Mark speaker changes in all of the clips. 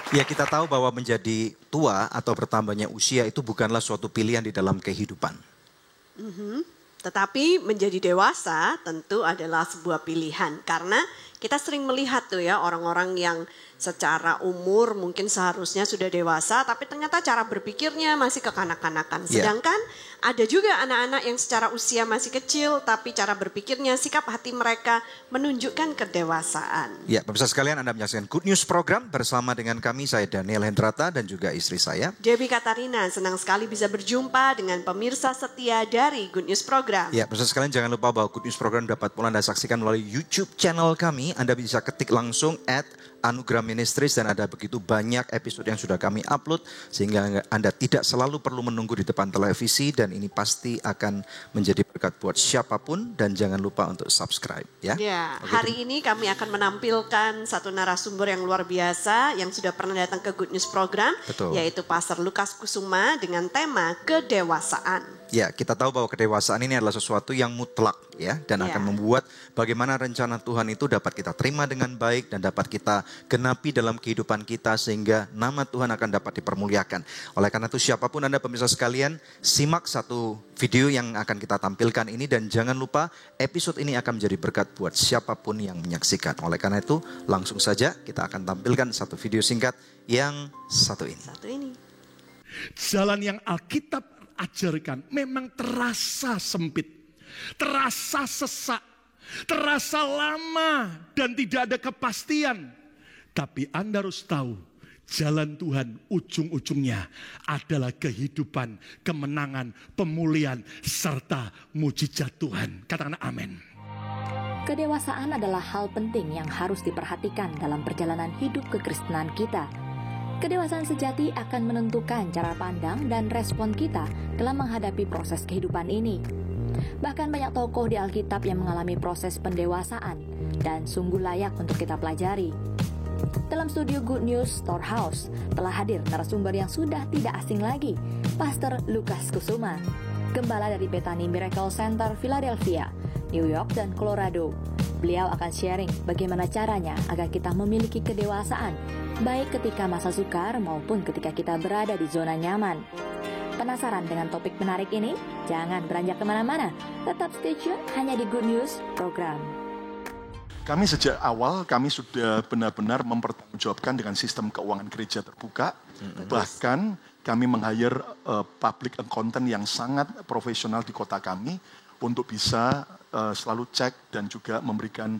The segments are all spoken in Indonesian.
Speaker 1: Ya, kita tahu bahwa menjadi tua atau bertambahnya usia itu bukanlah suatu pilihan di dalam kehidupan.
Speaker 2: Tetapi menjadi dewasa tentu adalah sebuah pilihan. Karena kita sering melihat tuh ya orang-orang yang secara umur mungkin seharusnya sudah dewasa. Tapi ternyata cara berpikirnya masih kekanak-kanakan. Sedangkan ada juga anak-anak yang secara usia masih kecil. Tapi cara berpikirnya, sikap hati mereka menunjukkan kedewasaan.
Speaker 1: Ya, pemirsa sekalian, Anda menyaksikan Good News Program bersama dengan kami, saya Daniel Hendrata dan juga istri saya,
Speaker 2: Debbie Katarina. Senang sekali bisa berjumpa dengan pemirsa setia dari Good News Program.
Speaker 1: Ya, pemirsa sekalian, jangan lupa bahwa Good News Program dapat pula Anda saksikan melalui YouTube channel kami. Anda bisa ketik langsung @Anugerah Ministries dan ada begitu banyak episode yang sudah kami upload sehingga Anda tidak selalu perlu menunggu di depan televisi dan ini pasti akan menjadi berkat buat siapapun dan jangan lupa untuk subscribe ya.
Speaker 2: Ya, hari ini kami akan menampilkan satu narasumber yang luar biasa yang sudah pernah datang ke Good News Program.
Speaker 1: Betul.
Speaker 2: Yaitu Pastor Lukas Kusuma dengan tema kedewasaan.
Speaker 1: Ya, kita tahu bahwa kedewasaan ini adalah sesuatu yang mutlak ya dan akan membuat bagaimana rencana Tuhan itu dapat kita terima dengan baik dan dapat kita genapi dalam kehidupan kita sehingga nama Tuhan akan dapat dipermuliakan. Oleh karena itu siapapun Anda pemirsa sekalian, simak satu video yang akan kita tampilkan ini dan jangan lupa episode ini akan menjadi berkat buat siapapun yang menyaksikan. Oleh karena itu langsung saja kita akan tampilkan satu video singkat yang satu ini.
Speaker 3: Jalan yang Alkitab ajarkan memang terasa sempit, terasa sesak, terasa lama dan tidak ada kepastian. Tapi Anda harus tahu jalan Tuhan ujung-ujungnya adalah kehidupan, kemenangan, pemulihan, serta mujizat Tuhan. Katakan amin.
Speaker 4: Kedewasaan adalah hal penting yang harus diperhatikan dalam perjalanan hidup kekristenan kita. Kedewasaan sejati akan menentukan cara pandang dan respon kita dalam menghadapi proses kehidupan ini. Bahkan banyak tokoh di Alkitab yang mengalami proses pendewasaan dan sungguh layak untuk kita pelajari. Dalam studio Good News Storehouse telah hadir narasumber yang sudah tidak asing lagi, Pastor Lukas Kusuma, gembala dari Bethany Miracle Center, Philadelphia, New York dan Colorado. Beliau akan sharing bagaimana caranya agar kita memiliki kedewasaan, baik ketika masa sukar maupun ketika kita berada di zona nyaman. Penasaran dengan topik menarik ini? Jangan beranjak kemana-mana. Tetap stay tune hanya di Good News Program.
Speaker 5: Kami sejak awal kami sudah benar-benar mempertanggungjawabkan dengan sistem keuangan gereja terbuka. Bahkan kami meng-hire public accountant yang sangat profesional di kota kami untuk bisa selalu cek dan juga memberikan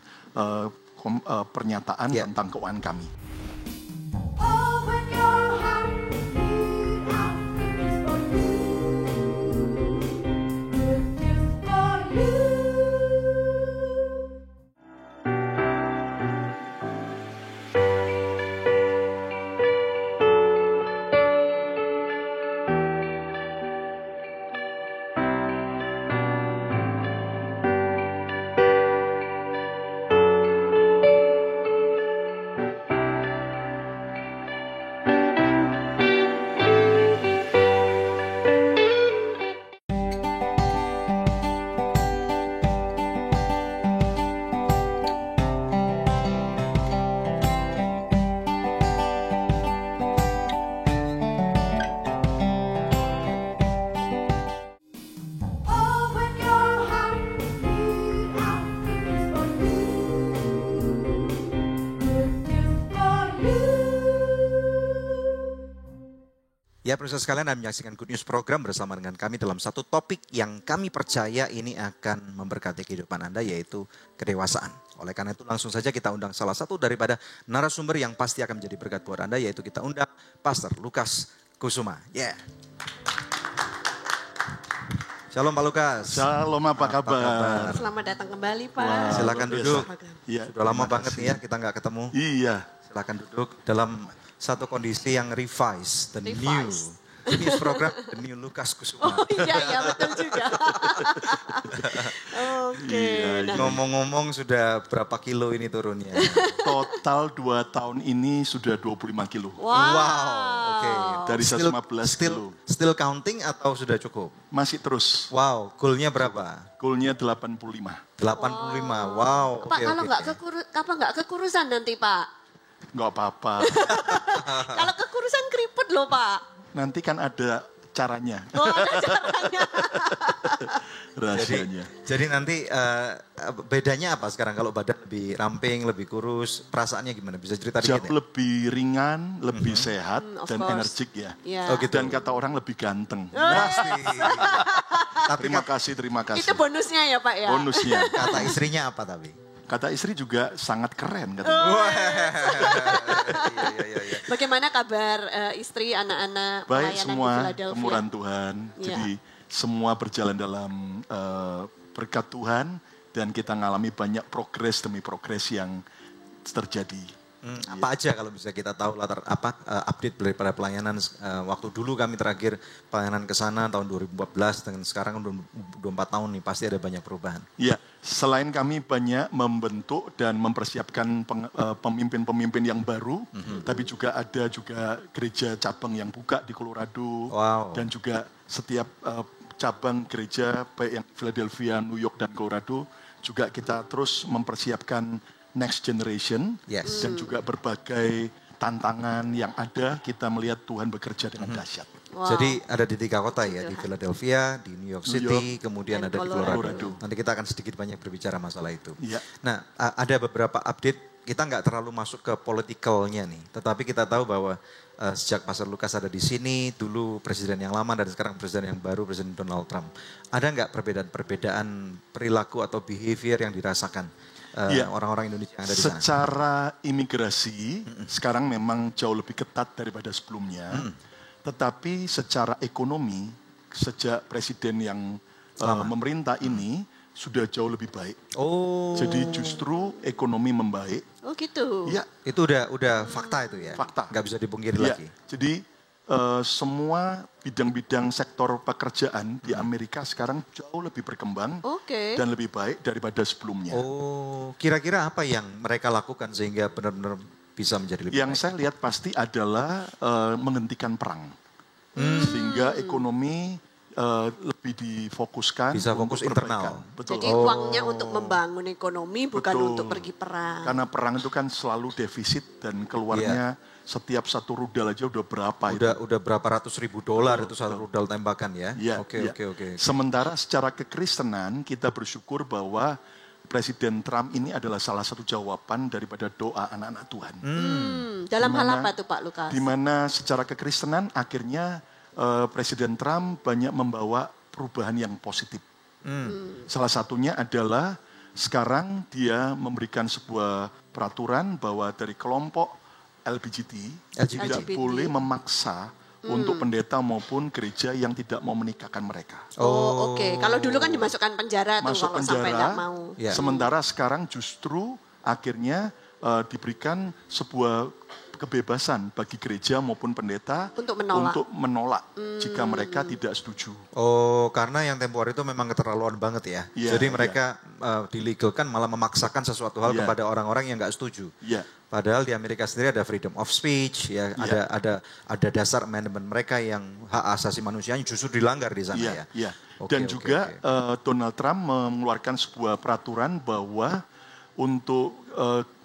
Speaker 5: pernyataan tentang keuangan kami.
Speaker 1: Ya, pemirsa sekalian, Anda menyaksikan Good News Program bersama dengan kami dalam satu topik yang kami percaya ini akan memberkati kehidupan Anda, yaitu kedewasaan. Oleh karena itu langsung saja kita undang salah satu daripada narasumber yang pasti akan menjadi berkat buat Anda, yaitu kita undang Pastor Lukas Kusuma. Shalom Pak Lukas.
Speaker 5: Shalom, apa kabar?
Speaker 2: Selamat datang kembali Pak.
Speaker 5: Wow,
Speaker 1: Silakan duduk.
Speaker 5: Ya,
Speaker 1: sudah lama banget nih ya kita nggak ketemu.
Speaker 5: Iya.
Speaker 1: Silakan duduk dalam satu kondisi yang revise, the new News Program, the new Lukas Kusuma.
Speaker 2: Oh iya betul juga. Oke.
Speaker 1: Ngomong-ngomong sudah berapa kilo ini turunnya?
Speaker 5: Total 2 tahun ini sudah 25 kilo.
Speaker 2: Wow.
Speaker 1: Oke.
Speaker 5: Dari 115 kilo.
Speaker 1: Still counting atau sudah cukup?
Speaker 5: Masih terus.
Speaker 1: Wow, goalnya berapa?
Speaker 5: Goalnya 85.
Speaker 1: 85, wow.
Speaker 2: Pak, kalau nggak kekurusan nanti Pak?
Speaker 5: nggak apa-apa.
Speaker 2: Kalau kekurusan keriput loh Pak.
Speaker 5: Nanti kan ada caranya,
Speaker 2: Oh ada caranya.
Speaker 5: rahasianya.
Speaker 1: Jadi nanti bedanya apa sekarang kalau badan lebih ramping, lebih kurus, perasaannya gimana? Bisa cerita dikit
Speaker 5: Jauh lebih ringan, lebih sehat,
Speaker 2: of
Speaker 5: dan
Speaker 2: course.
Speaker 5: energik ya.
Speaker 2: Iya.
Speaker 1: Oh gitu.
Speaker 5: Dan kata orang lebih ganteng.
Speaker 1: Pasti. Tapi
Speaker 5: Terima kasih, terima kasih.
Speaker 2: Itu bonusnya ya Pak ya.
Speaker 5: Bonusnya.
Speaker 1: kata istrinya apa tapi?
Speaker 5: Kata istri juga sangat keren katanya.
Speaker 1: Iya.
Speaker 2: Bagaimana kabar istri, anak-anak,
Speaker 5: Baik
Speaker 2: pelayanan
Speaker 5: semua,
Speaker 2: di Philadelphia?
Speaker 5: kemurahan Tuhan.
Speaker 2: Iya.
Speaker 5: Jadi semua berjalan dalam berkat Tuhan dan kita ngalami banyak progres demi progres yang terjadi.
Speaker 1: Apa aja kalau bisa kita tahu update daripada pelayanan waktu dulu kami terakhir pelayanan ke sana tahun 2014 dan sekarang udah 24 tahun nih pasti ada banyak perubahan.
Speaker 5: Ya, selain kami banyak membentuk dan mempersiapkan pemimpin-pemimpin yang baru, tapi juga ada gereja cabang yang buka di Colorado.
Speaker 1: Wow.
Speaker 5: Dan juga setiap cabang gereja baik yang Philadelphia, New York dan Colorado juga kita terus mempersiapkan next generation.
Speaker 1: Yes.
Speaker 5: Dan juga berbagai tantangan yang ada kita melihat Tuhan bekerja dengan dahsyat.
Speaker 2: Wow.
Speaker 1: Jadi ada di 3 kota ya, di Philadelphia, di New York City, kemudian
Speaker 2: dan
Speaker 1: ada di Colorado.
Speaker 5: Colorado.
Speaker 1: Nanti kita akan sedikit banyak berbicara masalah itu.
Speaker 5: Iya.
Speaker 1: Nah, ada beberapa update, kita nggak terlalu masuk ke politikalnya nih, tetapi kita tahu bahwa sejak Pastor Lukas ada di sini, dulu presiden yang lama dan sekarang presiden yang baru, Presiden Donald Trump. Ada nggak perbedaan perilaku atau behavior yang dirasakan orang-orang Indonesia yang ada di sana?
Speaker 5: Secara imigrasi sekarang memang jauh lebih ketat daripada sebelumnya. Tetapi secara ekonomi sejak presiden yang memerintah ini sudah jauh lebih baik.
Speaker 1: Oh.
Speaker 5: Jadi justru ekonomi membaik.
Speaker 2: Oh gitu.
Speaker 5: Ya,
Speaker 1: Itu udah fakta itu ya?
Speaker 5: Fakta.
Speaker 1: Nggak bisa dipungkiri
Speaker 5: ya.
Speaker 1: lagi?
Speaker 5: Jadi semua bidang-bidang sektor pekerjaan di Amerika sekarang jauh lebih berkembang
Speaker 2: Oke.
Speaker 5: dan lebih baik daripada sebelumnya.
Speaker 1: Oh, kira-kira apa yang mereka lakukan sehingga benar-benar bisa menjadi lebih
Speaker 5: Yang
Speaker 1: baik?
Speaker 5: saya lihat pasti adalah menghentikan perang. Sehingga ekonomi lebih difokuskan.
Speaker 1: Bisa fokus
Speaker 5: untuk
Speaker 1: internal.
Speaker 5: perbaikan. Betul.
Speaker 2: Jadi uangnya untuk membangun ekonomi bukan
Speaker 5: Betul.
Speaker 2: untuk pergi perang.
Speaker 5: Karena perang itu kan selalu defisit dan keluarnya setiap satu rudal aja udah berapa itu.
Speaker 1: Udah berapa ratus ribu dolar itu satu rudal tembakan ya?
Speaker 5: Ya,
Speaker 1: Oke.
Speaker 5: Sementara secara kekristenan kita bersyukur bahwa Presiden Trump ini adalah salah satu jawaban daripada doa anak-anak Tuhan.
Speaker 2: Dalam hal
Speaker 5: Dimana-
Speaker 2: apa tuh Pak Lukas?
Speaker 5: Di mana secara kekristenan akhirnya Presiden Trump banyak membawa perubahan yang positif. Salah satunya adalah sekarang dia memberikan sebuah peraturan bahwa dari kelompok LGBT tidak
Speaker 2: LGBT.
Speaker 5: boleh memaksa untuk pendeta maupun gereja yang tidak mau menikahkan mereka.
Speaker 2: Oh oke. Kalau dulu kan dimasukkan penjara tuh
Speaker 5: Masuk
Speaker 2: kalau sampai nggak
Speaker 5: penjara,
Speaker 2: mau.
Speaker 1: Ya.
Speaker 5: sementara sekarang justru akhirnya diberikan sebuah kebebasan bagi gereja maupun pendeta
Speaker 2: Untuk menolak.
Speaker 5: jika mereka tidak setuju.
Speaker 1: Oh, karena yang tempo hari itu memang keterlaluan banget ya.
Speaker 5: Iya,
Speaker 1: Jadi mereka dilegalkan malah memaksakan sesuatu hal
Speaker 5: Iya.
Speaker 1: kepada orang-orang yang nggak setuju.
Speaker 5: Ya,
Speaker 1: Padahal di Amerika sendiri ada freedom of speech, ya,
Speaker 5: Iya.
Speaker 1: ada dasar amendment mereka yang hak asasi manusianya justru dilanggar di sana ya.
Speaker 5: iya.
Speaker 1: Oke,
Speaker 5: Dan
Speaker 1: oke,
Speaker 5: juga
Speaker 1: oke.
Speaker 5: Donald Trump mengeluarkan sebuah peraturan bahwa untuk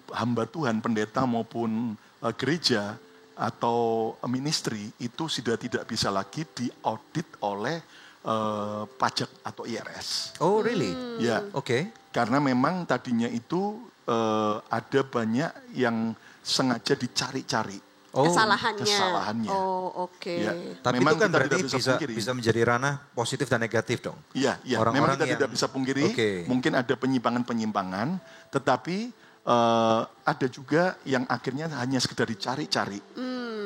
Speaker 5: hamba Tuhan, pendeta maupun gereja atau ministry itu sudah tidak bisa lagi diaudit oleh pajak atau IRS.
Speaker 1: Oh, really?
Speaker 5: Ya,
Speaker 1: Oke.
Speaker 5: karena memang tadinya itu ada banyak yang sengaja dicari-cari.
Speaker 1: Oh,
Speaker 5: kesalahannya.
Speaker 2: Oh oke.
Speaker 5: Ya.
Speaker 1: tapi
Speaker 5: Memang
Speaker 1: itu kan
Speaker 5: kita
Speaker 1: berarti
Speaker 5: tidak bisa pungkiri.
Speaker 1: bisa menjadi ranah positif dan negatif dong.
Speaker 5: Iya, iya.
Speaker 1: Orang-orang
Speaker 5: Memang kita
Speaker 1: yang-
Speaker 5: tidak bisa pungkiri.
Speaker 1: Oke.
Speaker 5: Mungkin ada penyimpangan-penyimpangan, tetapi ada juga yang akhirnya hanya sekedar dicari-cari.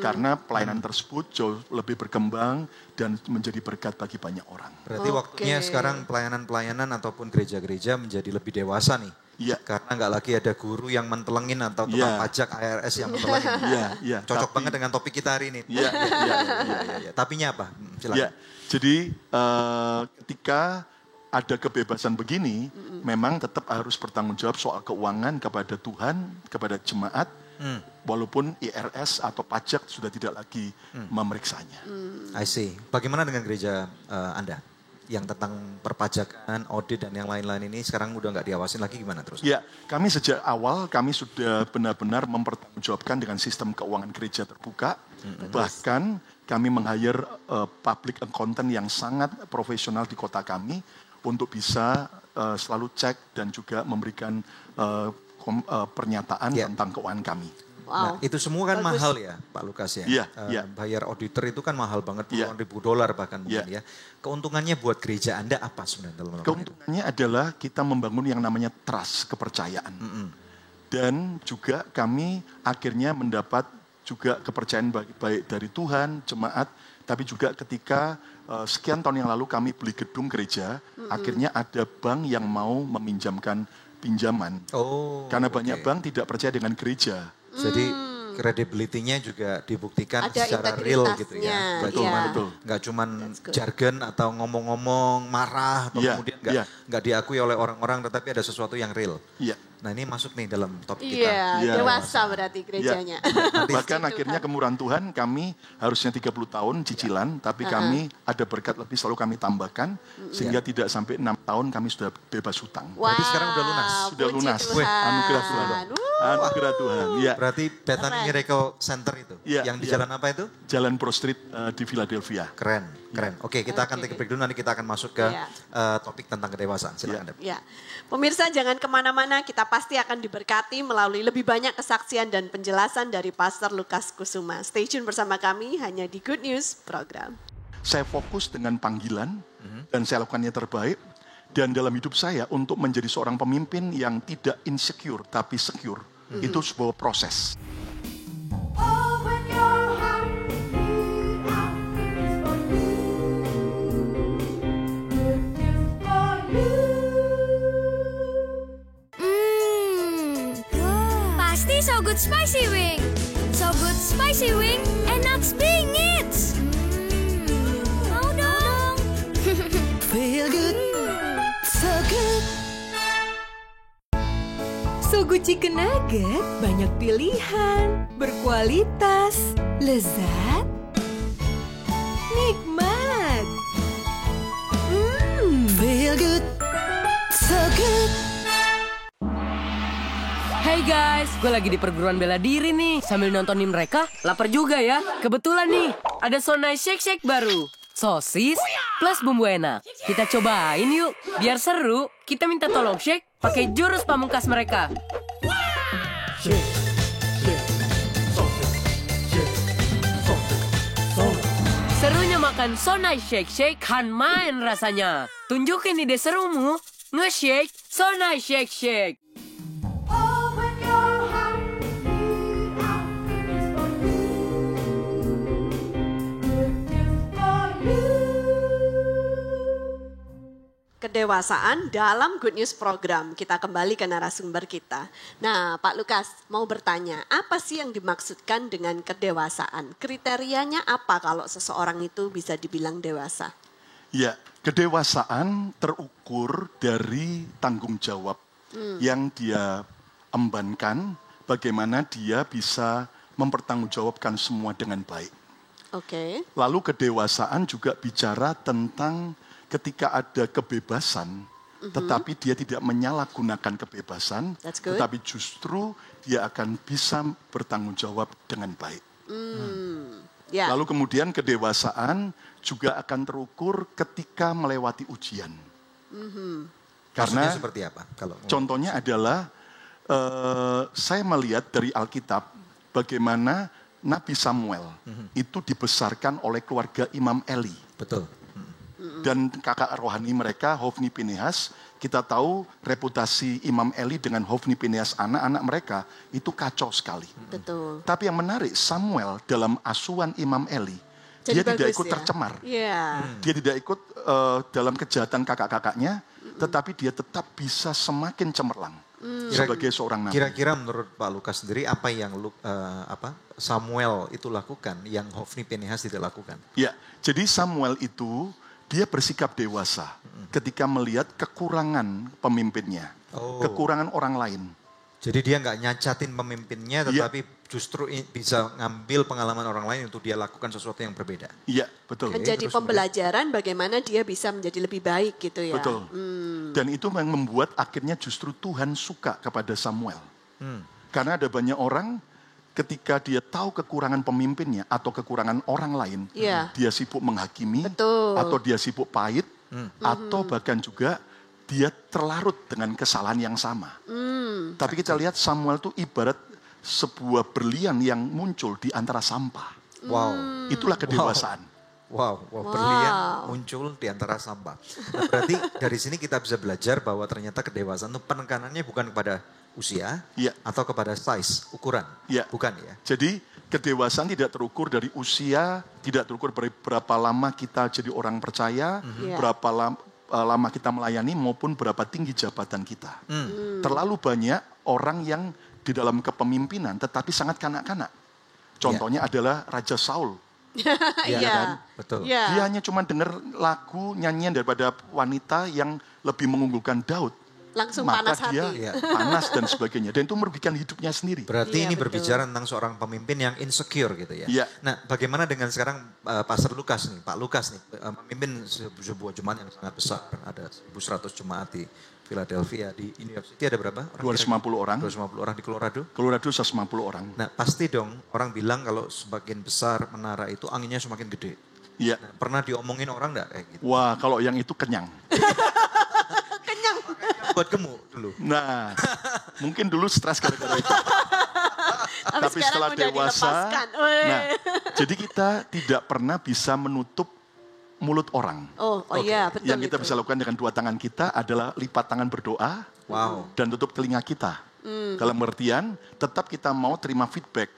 Speaker 5: Karena pelayanan tersebut jauh lebih berkembang dan menjadi berkat bagi banyak orang.
Speaker 1: Berarti
Speaker 2: Oke.
Speaker 1: waktunya sekarang pelayanan-pelayanan ataupun gereja-gereja menjadi lebih dewasa nih.
Speaker 5: Iya.
Speaker 1: Karena nggak lagi ada guru yang mentelengin atau tukang
Speaker 5: Iya.
Speaker 1: pajak IRS yang mentelengin.
Speaker 5: Iya, iya.
Speaker 1: Cocok
Speaker 5: Tapi-
Speaker 1: banget dengan topik kita hari ini.
Speaker 5: Iya, iya,
Speaker 1: Iya. Tapinya apa? Silakan.
Speaker 5: Ya, jadi ketika ada kebebasan begini, memang tetap harus bertanggung jawab soal keuangan kepada Tuhan, kepada jemaat, walaupun IRS atau pajak sudah tidak lagi memeriksanya.
Speaker 1: I see. Bagaimana dengan gereja Anda? yang tentang perpajakan, audit dan yang lain-lain ini sekarang udah nggak diawasin lagi, gimana terus?
Speaker 5: Ya, kami sejak awal kami sudah benar-benar mempertanggungjawabkan dengan sistem keuangan gereja terbuka. Bahkan kami meng-hire public accountant yang sangat profesional di kota kami untuk bisa selalu cek dan juga memberikan pernyataan tentang keuangan kami.
Speaker 1: Nah, itu semua kan mahal ya, Pak Lukas ya.
Speaker 5: Iya.
Speaker 1: Bayar auditor itu kan mahal banget, puluhan ribu dolar bahkan mungkin ya. Keuntungannya buat gereja Anda apa sebenarnya dalam
Speaker 5: keuntungannya adalah kita membangun yang namanya trust, kepercayaan. Dan juga kami akhirnya mendapat juga kepercayaan baik dari Tuhan, jemaat, tapi juga ketika sekian tahun yang lalu kami beli gedung gereja, akhirnya ada bank yang mau meminjamkan pinjaman. Karena banyak bank tidak percaya dengan gereja.
Speaker 1: Jadi credibility-nya juga dibuktikan
Speaker 2: ada
Speaker 1: secara real gitu ya.
Speaker 5: Betul.
Speaker 1: Nggak cuman jargon atau ngomong-ngomong marah atau kemudian nggak diakui oleh orang-orang, tetapi ada sesuatu yang real. Nah ini masuk nih dalam topik kita.
Speaker 2: Dewasa berarti gerejanya.
Speaker 5: Bahkan akhirnya kemurahan Tuhan kami harusnya 30 tahun cicilan, tapi kami ada berkat lebih selalu kami tambahkan, sehingga tidak sampai 6 tahun kami sudah bebas hutang.
Speaker 1: Berarti sekarang udah lunas?
Speaker 5: Sudah lunas. Anugerah Tuhan. Anugerah Tuhan.
Speaker 1: Berarti Bethany Miracle Center itu, yang di jalan apa itu?
Speaker 5: Jalan Pro Street di Philadelphia.
Speaker 1: Keren. Oke, kita akan take a break dulu, nanti kita akan masuk ke topik tentang kedewasaan. Silakan.
Speaker 2: Pemirsa jangan kemana-mana, kita pasti akan diberkati melalui lebih banyak kesaksian dan penjelasan dari Pastor Lukas Kusuma. Stay tune bersama kami hanya di Good News Program.
Speaker 5: Saya fokus dengan panggilan dan saya lakukannya terbaik. Dan dalam hidup saya untuk menjadi seorang pemimpin yang tidak insecure tapi secure, itu sebuah proses.
Speaker 6: So Good Spicy Wing. So Good Spicy Wing, enak bingit. Mau dong.
Speaker 7: Feel good, so good. So Good Chicken Nugget, banyak pilihan, berkualitas, lezat, nikmat. Feel good, so good.
Speaker 8: Hey guys, gue lagi di perguruan bela diri nih. Sambil nontonin mereka, lapar juga ya. Kebetulan nih, ada Sonai Shake Shake baru. Sosis plus bumbu enak. Kita cobain yuk, biar seru. Kita minta tolong shake pakai jurus pamungkas mereka. Serunya makan Sonai Shake Shake kan main rasanya. Tunjukin ide serumu, nge-shake Sonai Shake Shake.
Speaker 2: Kedewasaan dalam Good News Program. Kita kembali ke narasumber kita. Nah, Pak Lukas mau bertanya, apa sih yang dimaksudkan dengan kedewasaan? Kriterianya apa kalau seseorang itu bisa dibilang dewasa?
Speaker 5: Ya, kedewasaan terukur dari tanggung jawab yang dia embankan, bagaimana dia bisa mempertanggungjawabkan semua dengan baik. Lalu kedewasaan juga bicara tentang ketika ada kebebasan, tetapi dia tidak menyalahgunakan kebebasan, tetapi justru dia akan bisa bertanggung jawab dengan baik. Lalu kemudian kedewasaan juga akan terukur ketika melewati ujian. Karena
Speaker 1: seperti apa?
Speaker 5: Contohnya adalah saya melihat dari Alkitab bagaimana Nabi Samuel itu dibesarkan oleh keluarga Imam Eli.
Speaker 1: Betul.
Speaker 5: Dan kakak rohani mereka, Hofni Pinehas, kita tahu reputasi Imam Eli dengan Hofni Pinehas anak-anak mereka itu kacau sekali.
Speaker 2: Betul.
Speaker 5: Tapi yang menarik, Samuel dalam asuhan Imam Eli, dia tidak ikut tercemar. Dia tidak ikut dalam kejahatan kakak-kakaknya, tetapi dia tetap bisa semakin cemerlang sebagai seorang nabi.
Speaker 1: Kira-kira menurut Pak Lukas sendiri apa yang Samuel itu lakukan yang Hofni Pinehas tidak lakukan?
Speaker 5: Ya, jadi Samuel itu dia bersikap dewasa ketika melihat kekurangan pemimpinnya, kekurangan orang lain.
Speaker 1: Jadi dia nggak nyacatin pemimpinnya, tetapi justru bisa ngambil pengalaman orang lain untuk dia lakukan sesuatu yang berbeda.
Speaker 5: Iya, betul.
Speaker 2: Menjadi pembelajaran bagaimana dia bisa menjadi lebih baik gitu ya.
Speaker 5: Betul. Dan itu yang membuat akhirnya justru Tuhan suka kepada Samuel. Karena ada banyak orang ketika dia tahu kekurangan pemimpinnya atau kekurangan orang lain, dia sibuk menghakimi, atau dia sibuk pahit, atau bahkan juga dia terlarut dengan kesalahan yang sama. Tapi kita lihat Samuel itu ibarat sebuah berlian yang muncul di antara sampah.
Speaker 1: Wow.
Speaker 5: Itulah kedewasaan.
Speaker 1: Wow, berlian muncul di antara sampah. Nah, berarti dari sini kita bisa belajar bahwa ternyata kedewasaan itu penekanannya bukan kepada usia atau kepada size, ukuran. Bukan ya.
Speaker 5: Jadi kedewasaan tidak terukur dari usia, tidak terukur dari berapa lama kita jadi orang percaya, berapa lama kita melayani maupun berapa tinggi jabatan kita. Terlalu banyak orang yang di dalam kepemimpinan tetapi sangat kanak-kanak. Contohnya adalah Raja Saul.
Speaker 1: Kan? Betul.
Speaker 5: Dia hanya cuma dengar lagu nyanyian daripada wanita yang lebih mengunggulkan Daud.
Speaker 2: Langsung
Speaker 5: maka
Speaker 2: panas
Speaker 5: dia panas dan sebagainya. Dan itu merugikan hidupnya sendiri.
Speaker 1: Berarti ini berbicara tentang seorang pemimpin yang insecure gitu ya. Nah, bagaimana dengan sekarang Pastor Lukas nih, Pak Lukas nih, memimpin sebuah jemaat yang sangat besar. Ada 1.100 jemaat di Philadelphia, di University ada berapa?
Speaker 5: 250 orang.
Speaker 1: 250 orang di Colorado.
Speaker 5: Colorado 150 orang.
Speaker 1: Nah, pasti dong orang bilang kalau semakin besar menara itu anginnya semakin gede.
Speaker 5: Iya.
Speaker 1: Nah, pernah diomongin orang enggak kayak gitu?
Speaker 5: Wah, kalau yang itu kenyang.
Speaker 2: Kenyang.
Speaker 1: Buat gemuk dulu.
Speaker 5: Nah, mungkin dulu stres gara-gara itu. Tapi setelah dewasa, jadi kita tidak pernah bisa menutup mulut orang.
Speaker 2: Iya, betul.
Speaker 5: Yang kita bisa lakukan dengan dua tangan kita adalah lipat tangan berdoa, dan tutup telinga kita. Dalam pengertian, tetap kita mau terima feedback.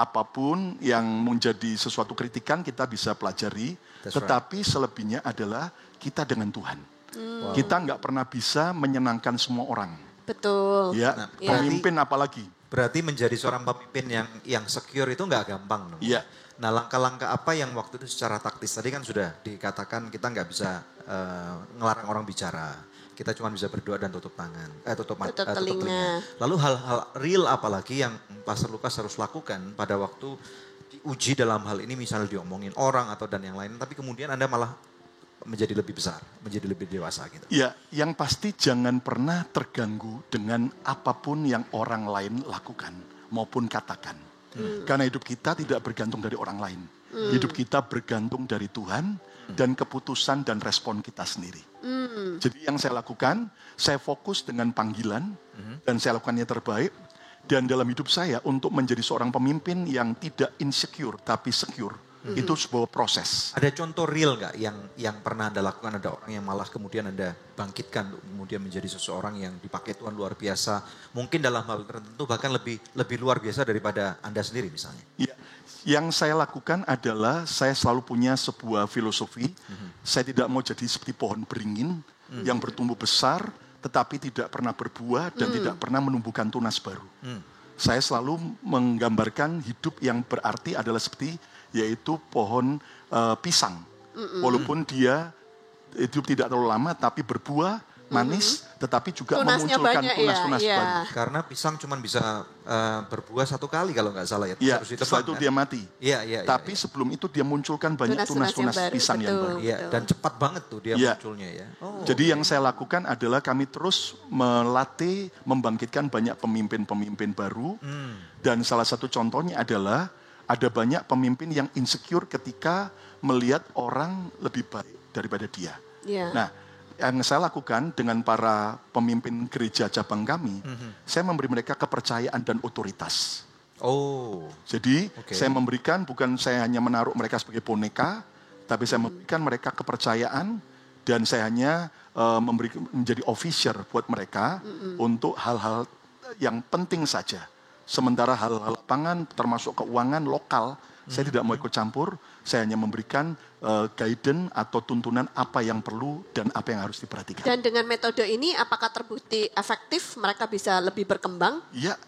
Speaker 5: Apapun yang menjadi sesuatu kritikan kita bisa pelajari, tetapi selebihnya adalah kita dengan Tuhan. Kita nggak pernah bisa menyenangkan semua orang.
Speaker 2: Betul.
Speaker 5: Ya, pemimpin apalagi.
Speaker 1: Berarti menjadi seorang pemimpin yang secure itu nggak gampang dong.
Speaker 5: Iya.
Speaker 1: Nah, langkah-langkah apa yang waktu itu secara taktis tadi kan sudah dikatakan kita nggak bisa ngelarang orang bicara. Kita cuma bisa berdoa dan tutup tangan, tutup telinga. Lalu hal-hal real apalagi yang Pastor Lukas harus lakukan pada waktu diuji dalam hal ini, misalnya diomongin orang atau dan yang lain, tapi kemudian Anda malah menjadi lebih besar, menjadi lebih dewasa gitu.
Speaker 5: Ya, yang pasti jangan pernah terganggu dengan apapun yang orang lain lakukan maupun katakan. Karena hidup kita tidak bergantung dari orang lain. Hidup kita bergantung dari Tuhan dan keputusan dan respon kita sendiri. Jadi yang saya lakukan, saya fokus dengan panggilan dan saya lakukannya terbaik. Dan dalam hidup saya untuk menjadi seorang pemimpin yang tidak insecure tapi secure. Itu sebuah proses.
Speaker 1: Ada contoh real nggak yang pernah Anda lakukan, ada orang yang malah kemudian Anda bangkitkan kemudian menjadi seseorang yang dipakai Tuhan luar biasa, mungkin dalam hal tertentu bahkan lebih luar biasa daripada Anda sendiri misalnya?
Speaker 5: Ya, yang saya lakukan adalah saya selalu punya sebuah filosofi. Saya tidak mau jadi seperti pohon beringin yang bertumbuh besar tetapi tidak pernah berbuah dan tidak pernah menumbuhkan tunas baru. Saya selalu menggambarkan hidup yang berarti adalah seperti yaitu pohon pisang. Walaupun dia hidup tidak terlalu lama tapi berbuah, manis, tetapi juga
Speaker 2: tunasnya
Speaker 5: memunculkan
Speaker 2: banyak,
Speaker 5: tunas-tunas baru.
Speaker 1: Karena pisang cuma bisa berbuah 1 kali kalau nggak salah ya.
Speaker 5: Iya,
Speaker 1: harus ditebang,
Speaker 5: setelah itu
Speaker 1: kan?
Speaker 5: dia mati. Tapi sebelum itu dia munculkan banyak tunas-tunas pisang yang baru.
Speaker 1: Iya, dan cepat banget tuh dia munculnya ya.
Speaker 5: Jadi yang saya lakukan adalah kami terus melatih, membangkitkan banyak pemimpin-pemimpin baru. Dan salah satu contohnya adalah ada banyak pemimpin yang insecure ketika melihat orang lebih baik daripada dia. Nah, yang saya lakukan dengan para pemimpin gereja cabang kami, saya memberi mereka kepercayaan dan otoritas. Jadi saya memberikan, bukan saya hanya menaruh mereka sebagai boneka, tapi saya memberikan mereka kepercayaan dan saya hanya menjadi officer buat mereka untuk hal-hal yang penting saja. Sementara hal-hal lapangan termasuk keuangan lokal, saya tidak mau ikut campur, saya hanya memberikan guidance atau tuntunan apa yang perlu dan apa yang harus diperhatikan.
Speaker 2: Dan dengan metode ini apakah terbukti efektif, mereka bisa lebih berkembang?
Speaker 5: Iya.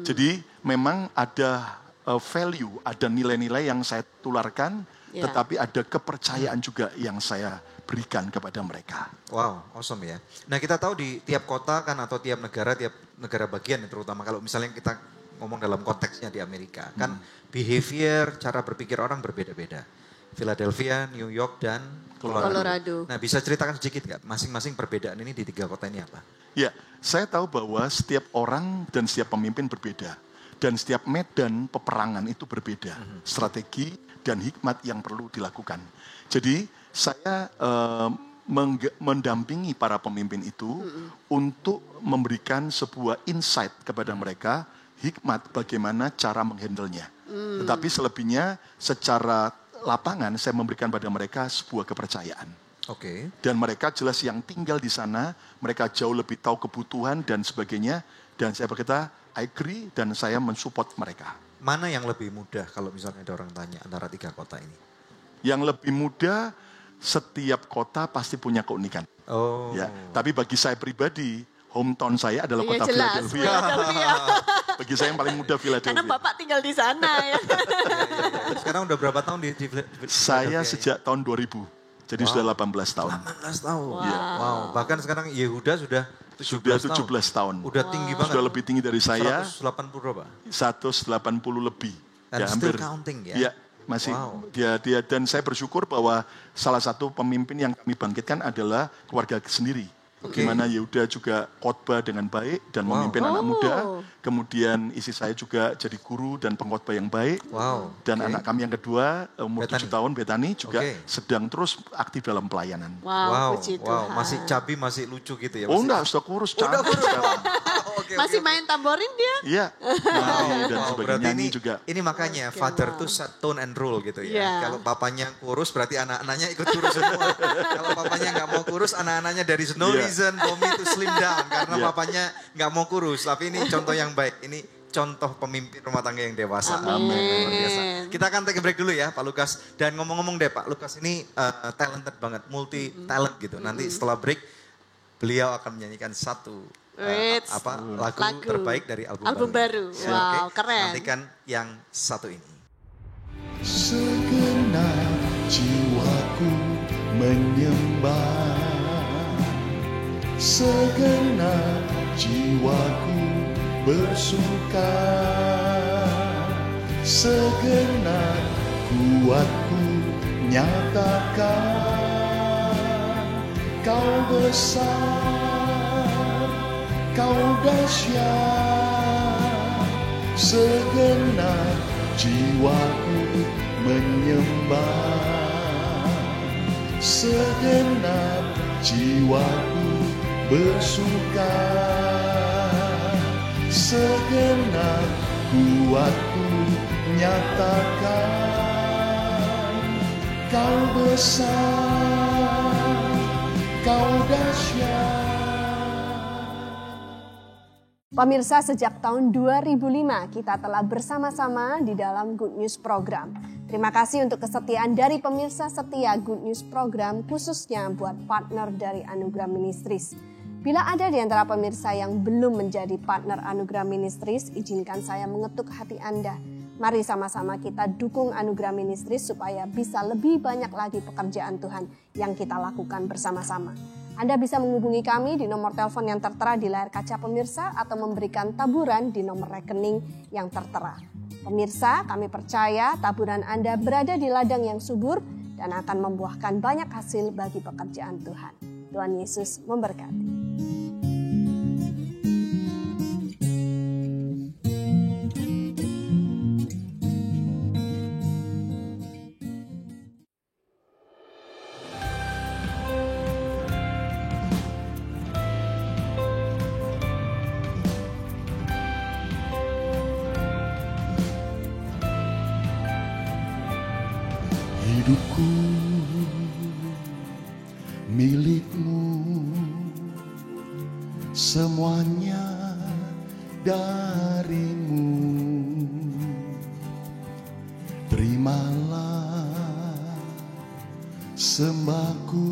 Speaker 5: Jadi memang ada value, ada nilai-nilai yang saya tularkan, tetapi ada kepercayaan juga yang saya berikan kepada mereka.
Speaker 1: Wow, awesome ya. Nah kita tahu di tiap kota kan atau tiap negara bagian terutama kalau misalnya kita ngomong dalam konteksnya di Amerika. Kan behavior, cara berpikir orang berbeda-beda. Philadelphia, New York, dan Colorado. Nah bisa ceritakan sedikit nggak masing-masing perbedaan ini di 3 kota ini apa?
Speaker 5: Ya, saya tahu bahwa setiap orang dan setiap pemimpin berbeda. Dan setiap medan peperangan itu berbeda. Strategi dan hikmat yang perlu dilakukan. Jadi saya mendampingi para pemimpin itu untuk memberikan sebuah insight kepada mereka, hikmat bagaimana cara menghandle-nya. Tetapi selebihnya secara lapangan saya memberikan pada mereka sebuah kepercayaan.
Speaker 1: Oke.
Speaker 5: Dan mereka jelas yang tinggal di sana, mereka jauh lebih tahu kebutuhan dan sebagainya. Dan saya berkata, I agree dan saya mensupport mereka.
Speaker 1: Mana yang lebih mudah kalau misalnya ada orang tanya antara 3 kota ini?
Speaker 5: Yang lebih mudah, setiap kota pasti punya keunikan.
Speaker 1: Oh.
Speaker 5: Ya, tapi bagi saya pribadi, hometown saya adalah kota Philadelphia. Bagi saya yang paling mudah Philadelphia.
Speaker 2: Karena Bapak tinggal di sana ya.
Speaker 1: Sekarang udah berapa tahun di Philadelphia?
Speaker 5: Saya sejak tahun 2000. Jadi sudah 18 tahun.
Speaker 1: 18 tahun.
Speaker 5: Wow.
Speaker 1: Bahkan sekarang Yehuda sudah
Speaker 5: 17 tahun.
Speaker 1: Udah tinggi banget.
Speaker 5: Sudah lebih tinggi dari saya.
Speaker 1: 180 berapa?
Speaker 5: 180 lebih.
Speaker 1: And still counting ya?
Speaker 5: Ya, masih. Dia dan saya bersyukur bahwa salah satu pemimpin yang kami bangkitkan adalah keluarga sendiri. Di mana Yehuda juga khotbah dengan baik dan memimpin anak muda. Kemudian istri saya juga jadi guru dan pengkhotbah yang baik. Dan anak kami yang kedua umur 7 tahun, Bethany juga sedang terus aktif dalam pelayanan.
Speaker 2: Puji Tuhan.
Speaker 1: Masih cabi, masih lucu gitu ya?
Speaker 5: Oh enggak, sudah kurus, cantik sekarang.
Speaker 2: Masih main tamborin dia?
Speaker 5: Iya. Dan sebagainya ini juga.
Speaker 1: Ini makanya father to set tone and rule gitu ya. Kalau papanya kurus berarti anak-anaknya ikut kurus semua. Kalau papanya nggak mau kurus, anak-anaknya dari no reason for me to slim down karena papanya nggak mau kurus. Tapi ini contoh yang baik. Ini contoh pemimpin rumah tangga yang dewasa. Amin. Luar biasa. Kita akan take a break dulu ya Pak Lukas. Dan ngomong-ngomong deh Pak Lukas ini talented banget, multi talent gitu. Nanti setelah break beliau akan menyanyikan satu lagu terbaik dari album baru.
Speaker 2: Wow, keren.
Speaker 1: Nantikan yang satu ini.
Speaker 5: Segenap jiwaku menyembah, segenap jiwaku bersuka, segenap kuatku nyatakan kau besar, kau dahsyat. Segenap jiwaku menyembah, segenap jiwaku bersuka, segenap kuatku nyatakan kau besar, kau dahsyat.
Speaker 2: Pemirsa, sejak tahun 2005 kita telah bersama-sama di dalam Good News Program. Terima kasih untuk kesetiaan dari pemirsa setia Good News Program, khususnya buat partner dari Anugerah Ministries. Bila ada di antara pemirsa yang belum menjadi partner Anugerah Ministries, izinkan saya mengetuk hati Anda. Mari sama-sama kita dukung Anugerah Ministries supaya bisa lebih banyak lagi pekerjaan Tuhan yang kita lakukan bersama-sama. Anda bisa menghubungi kami di nomor telepon yang tertera di layar kaca pemirsa atau memberikan taburan di nomor rekening yang tertera. Pemirsa, kami percaya taburan Anda berada di ladang yang subur dan akan membuahkan banyak hasil bagi pekerjaan Tuhan. Tuhan Yesus memberkati.
Speaker 5: Hidupku milikmu, semuanya darimu. Terimalah sembahku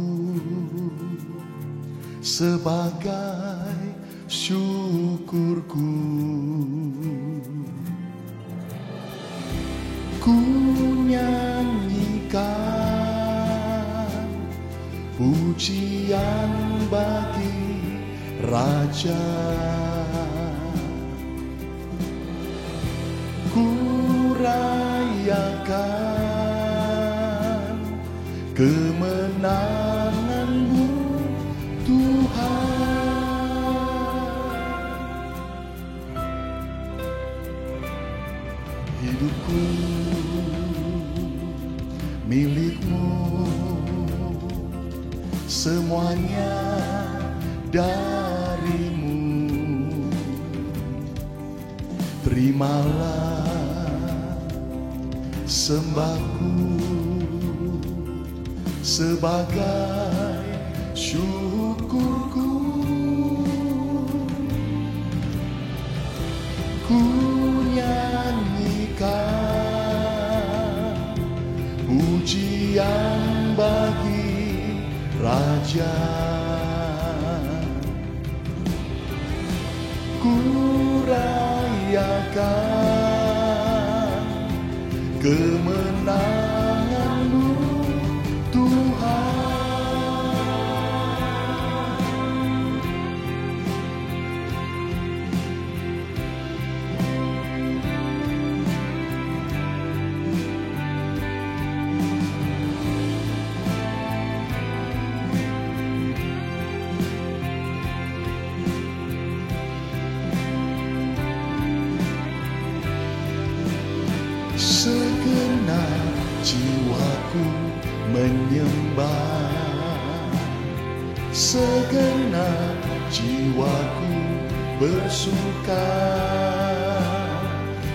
Speaker 5: sebagai syukurku. Ku nyanyikan pujian bagi Raja. Ku rayakan kemenangan-Mu Tuhan. Hidupku milik-Mu, semuanya dari-Mu. Terimalah sembahku sebagai syukurku. Ku nyanyikan pujian bagi Raja. Ku rayakan kemenangan-Mu Tuhan. Segenap jiwaku menyembah, segenap jiwaku bersuka,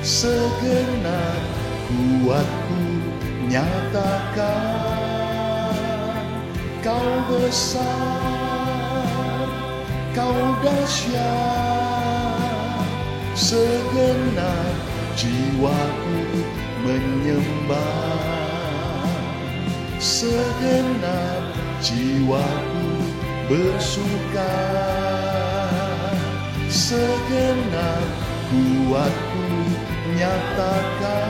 Speaker 5: segenap kuatku nyatakan Kau besar, Kau dahsyat. Segenap jiwaku menyembah, segenap jiwaku bersuka, segenap kuatku nyatakan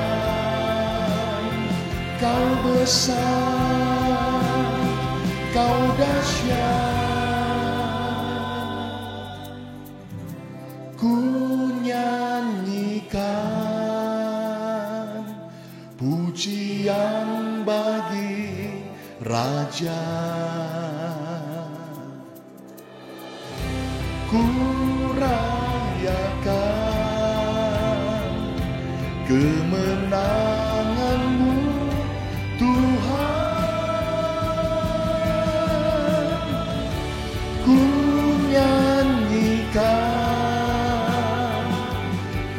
Speaker 5: Kau besar, Kau dahsyat. Ku nyanyikan pujian bagi Raja. Ku rayakan kemenangan-Mu Tuhan. Ku nyanyikan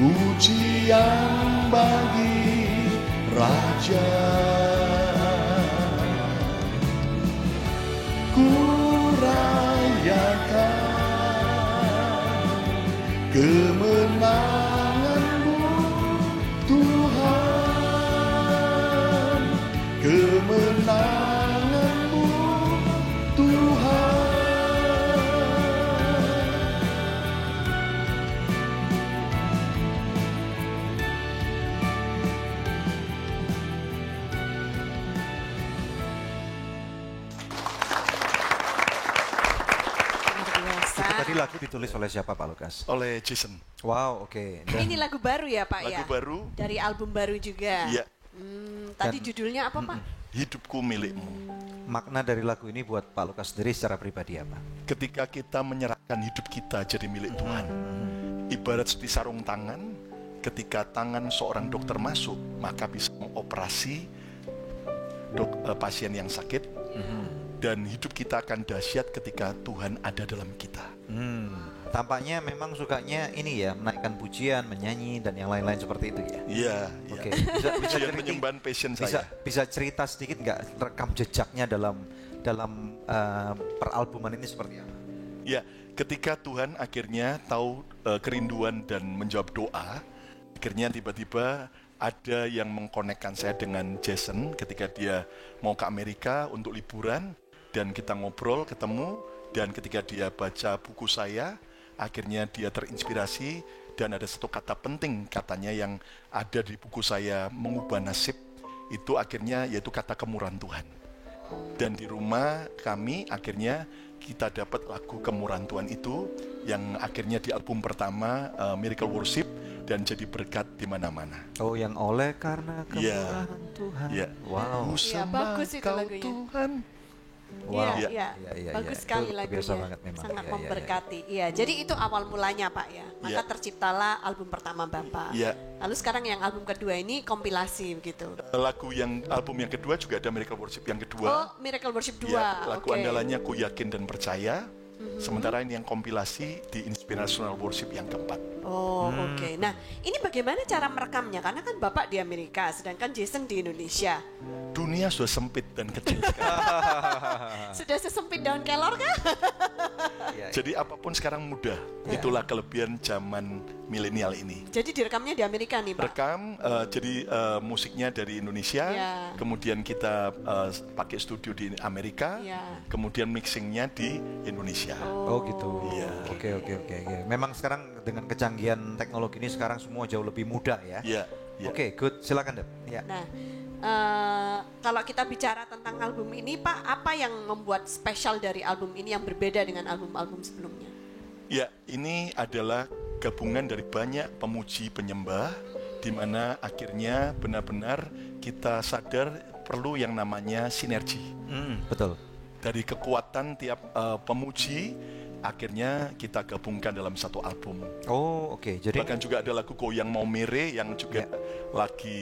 Speaker 5: pujian bagi Raja. Ku rayakan kemenangan-Mu Tuhan, kemenangan-Mu Tuhan.
Speaker 1: Tadi lagu ditulis oleh siapa Pak Lukas?
Speaker 5: Oleh Jason.
Speaker 1: Wow, oke.
Speaker 2: Ini lagu baru ya Pak ya?
Speaker 5: Lagu baru.
Speaker 2: Dari album baru juga?
Speaker 5: Iya.
Speaker 2: Tadi judulnya apa Pak?
Speaker 5: Hidupku milik-Mu.
Speaker 1: Makna dari lagu ini buat Pak Lukas sendiri secara pribadi apa?
Speaker 5: Ketika kita menyerahkan hidup kita jadi milik Tuhan, ibarat seperti sarung tangan, ketika tangan seorang dokter masuk, maka bisa mengoperasi pasien yang sakit, dan hidup kita akan dahsyat ketika Tuhan ada dalam kita.
Speaker 1: Tampaknya memang sukanya ini ya, menaikkan pujian, menyanyi, dan yang lain-lain seperti itu ya?
Speaker 5: Iya.
Speaker 1: Oke.
Speaker 5: Bisa penyembahan passion saya.
Speaker 1: Bisa cerita sedikit nggak rekam jejaknya dalam peralbuman ini seperti apa?
Speaker 5: Ya, ketika Tuhan akhirnya tahu kerinduan dan menjawab doa, akhirnya tiba-tiba ada yang mengkonekkan saya dengan Jason ketika dia mau ke Amerika untuk liburan, dan kita ngobrol, ketemu, dan ketika dia baca buku saya, akhirnya dia terinspirasi, dan ada satu kata penting katanya yang ada di buku saya, mengubah nasib, itu akhirnya yaitu kata kemurahan Tuhan. Dan di rumah kami akhirnya kita dapat lagu Kemurahan Tuhan itu yang akhirnya di album pertama Miracle Worship dan jadi berkat di mana-mana.
Speaker 1: Oh, yang oleh karena kemurahan Tuhan.
Speaker 5: Iya.
Speaker 1: Wow.
Speaker 2: Iya, bagus itu lagunya.
Speaker 5: Tuhan.
Speaker 1: Wow.
Speaker 2: Iya, bagus sekali
Speaker 1: Itu
Speaker 2: lagunya.
Speaker 1: biasa banget memang.
Speaker 2: Sangat
Speaker 1: Iya, iya,
Speaker 2: memberkati. Iya, jadi itu awal mulanya Pak ya. Maka
Speaker 5: Iya.
Speaker 2: terciptalah album pertama Bapak.
Speaker 5: Iya.
Speaker 2: Lalu sekarang yang album kedua ini kompilasi begitu.
Speaker 5: Lagu yang album yang kedua juga ada Miracle Worship yang
Speaker 2: Oh,
Speaker 5: kedua.
Speaker 2: Miracle Worship 2.
Speaker 5: Ya, lagu
Speaker 2: Oke.
Speaker 5: andalannya Ku Yakin dan Percaya. Sementara ini yang kompilasi di Inspirational Worship yang keempat.
Speaker 2: Oh, oke. Nah, ini bagaimana cara merekamnya? Karena kan Bapak di Amerika, sedangkan Jason di Indonesia.
Speaker 5: Dunia sudah sempit dan kecil sekali.
Speaker 2: Sudah sesempit daun kelor kan?
Speaker 5: Jadi apapun sekarang mudah. Itulah kelebihan zaman milenial ini.
Speaker 2: Jadi direkamnya di Amerika nih, Pak.
Speaker 5: Rekam, jadi musiknya dari Indonesia,
Speaker 2: Ya.
Speaker 5: kemudian kita pakai studio di Amerika,
Speaker 2: Ya.
Speaker 5: kemudian mixingnya di Indonesia.
Speaker 1: Oh gitu.
Speaker 5: Iya.
Speaker 1: Oke. Memang sekarang dengan kecanggihan teknologi ini sekarang semua jauh lebih mudah ya.
Speaker 5: Iya. Iya.
Speaker 1: Oke, good. Silakan, Dep. Ya.
Speaker 2: Nah, kalau kita bicara tentang album ini, Pak, apa yang membuat spesial dari album ini yang berbeda dengan album-album sebelumnya?
Speaker 5: Ya, ini adalah gabungan dari banyak pemuji penyembah, di mana akhirnya benar-benar kita sadar perlu yang namanya sinergi.
Speaker 1: Betul.
Speaker 5: Dari kekuatan tiap pemuji, akhirnya kita gabungkan dalam satu album.
Speaker 1: Oh, oke. Jadi
Speaker 5: Bahkan juga ada lagu Goyang Mau Mere yang juga lagi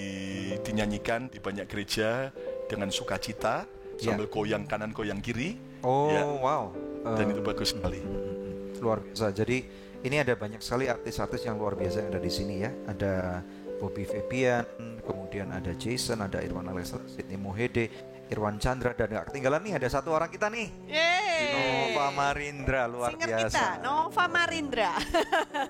Speaker 5: dinyanyikan di banyak gereja dengan sukacita, sambil goyang kanan, goyang kiri.
Speaker 1: oh,
Speaker 5: Ya,
Speaker 1: wow.
Speaker 5: dan itu bagus sekali.
Speaker 1: Luar biasa. Jadi ini ada banyak sekali artis-artis yang luar biasa yang ada di sini ya. Ada Bobby Febian, kemudian ada Jason, ada Irwan Alexander, Sydney Mohede, Irwan Chandra, dan gak ketinggalan nih ada satu orang kita nih. Nova Marindra, luar
Speaker 2: Singer
Speaker 1: biasa.
Speaker 2: kita, Nova Marindra.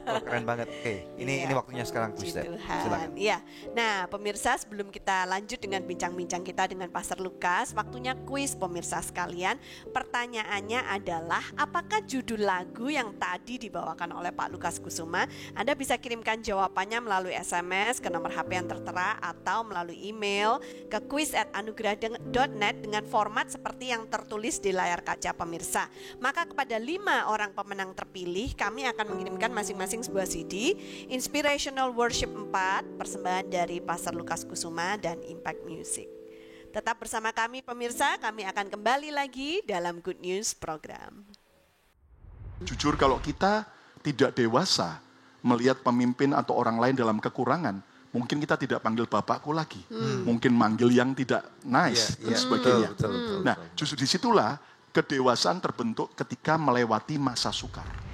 Speaker 1: Oh, keren banget. Oke, ini waktunya sekarang
Speaker 2: Puji
Speaker 1: Kristen.
Speaker 2: Tuhan.
Speaker 1: Silakan.
Speaker 2: Iya. Nah, pemirsa, sebelum kita lanjut dengan bincang-bincang kita dengan Pastor Lukas, waktunya kuis pemirsa sekalian. Pertanyaannya adalah, apakah judul lagu yang tadi dibawakan oleh Pak Lukas Kusuma? Anda bisa kirimkan jawabannya melalui SMS ke nomor HP yang tertera atau melalui email ke quiz@anugerah.net dengan format seperti yang tertulis di layar kaca pemirsa. Maka kepada 5 orang pemenang terpilih, kami akan mengirimkan masing-masing sebuah CD Inspirational Worship 4 persembahan dari Pastor Lukas Kusuma dan Impact Music. Tetap bersama kami pemirsa, kami akan kembali lagi dalam Good News Program.
Speaker 5: Jujur kalau kita tidak dewasa melihat pemimpin atau orang lain dalam kekurangan, mungkin kita tidak panggil bapakku lagi. Mungkin manggil yang tidak nice dan sebagainya.
Speaker 1: Betul.
Speaker 5: Nah, justru disitulah kedewasaan terbentuk ketika melewati masa sukar.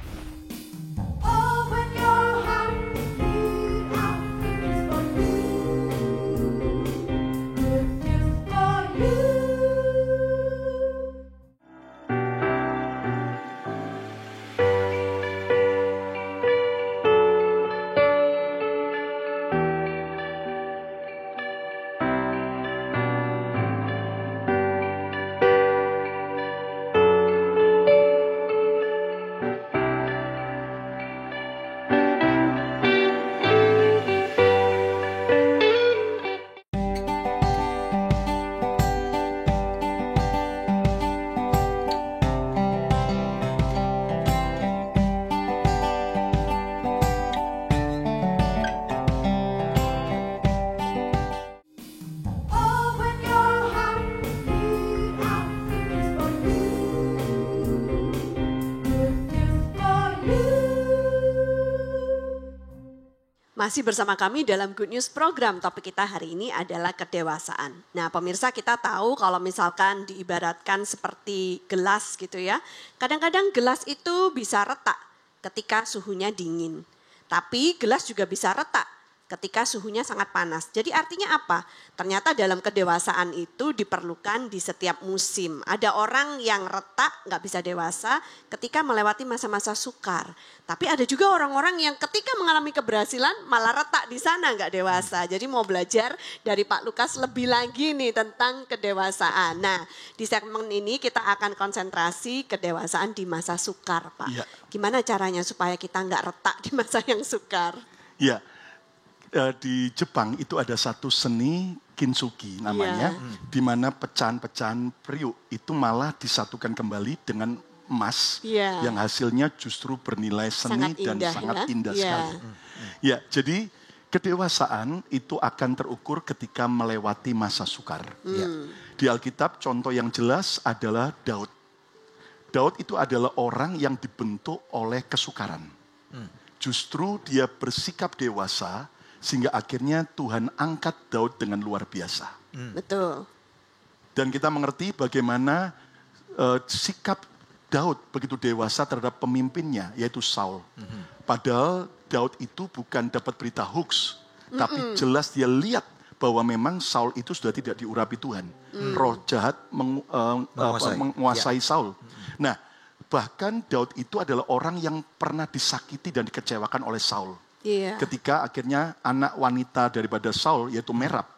Speaker 2: Masih bersama kami dalam Good News Program. Topik kita hari ini adalah kedewasaan. Nah, pemirsa, kita tahu kalau misalkan diibaratkan seperti gelas gitu ya. Kadang-kadang gelas itu bisa retak ketika suhunya dingin. Tapi gelas juga bisa retak ketika suhunya sangat panas. Jadi artinya apa? Ternyata dalam kedewasaan itu diperlukan di setiap musim. Ada orang yang retak, nggak bisa dewasa ketika melewati masa-masa sukar. Tapi ada juga orang-orang yang ketika mengalami keberhasilan malah retak di sana, nggak dewasa. Jadi mau belajar dari Pak Lukas lebih lagi nih tentang kedewasaan. Nah, di segmen ini kita akan konsentrasi kedewasaan di masa sukar, Pak.
Speaker 5: Iya.
Speaker 2: Gimana caranya supaya kita nggak retak di masa yang sukar?
Speaker 5: Ya, Di Jepang itu ada satu seni kintsugi namanya, di mana pecahan-pecahan periuk itu malah disatukan kembali dengan emas yang hasilnya justru bernilai seni dan sangat indah sekali. Ya, jadi kedewasaan itu akan terukur ketika melewati masa sukar. Di Alkitab contoh yang jelas adalah Daud. Daud itu adalah orang yang dibentuk oleh kesukaran. Justru dia bersikap dewasa sehingga akhirnya Tuhan angkat Daud dengan luar biasa.
Speaker 2: Betul.
Speaker 5: Dan kita mengerti bagaimana sikap Daud begitu dewasa terhadap pemimpinnya, yaitu Saul. Padahal Daud itu bukan dapat berita hoax, tapi jelas dia lihat bahwa memang Saul itu sudah tidak diurapi Tuhan. Roh jahat menguasai Saul. Nah, bahkan Daud itu adalah orang yang pernah disakiti dan dikecewakan oleh Saul. Ketika akhirnya anak wanita daripada Saul, yaitu Merab,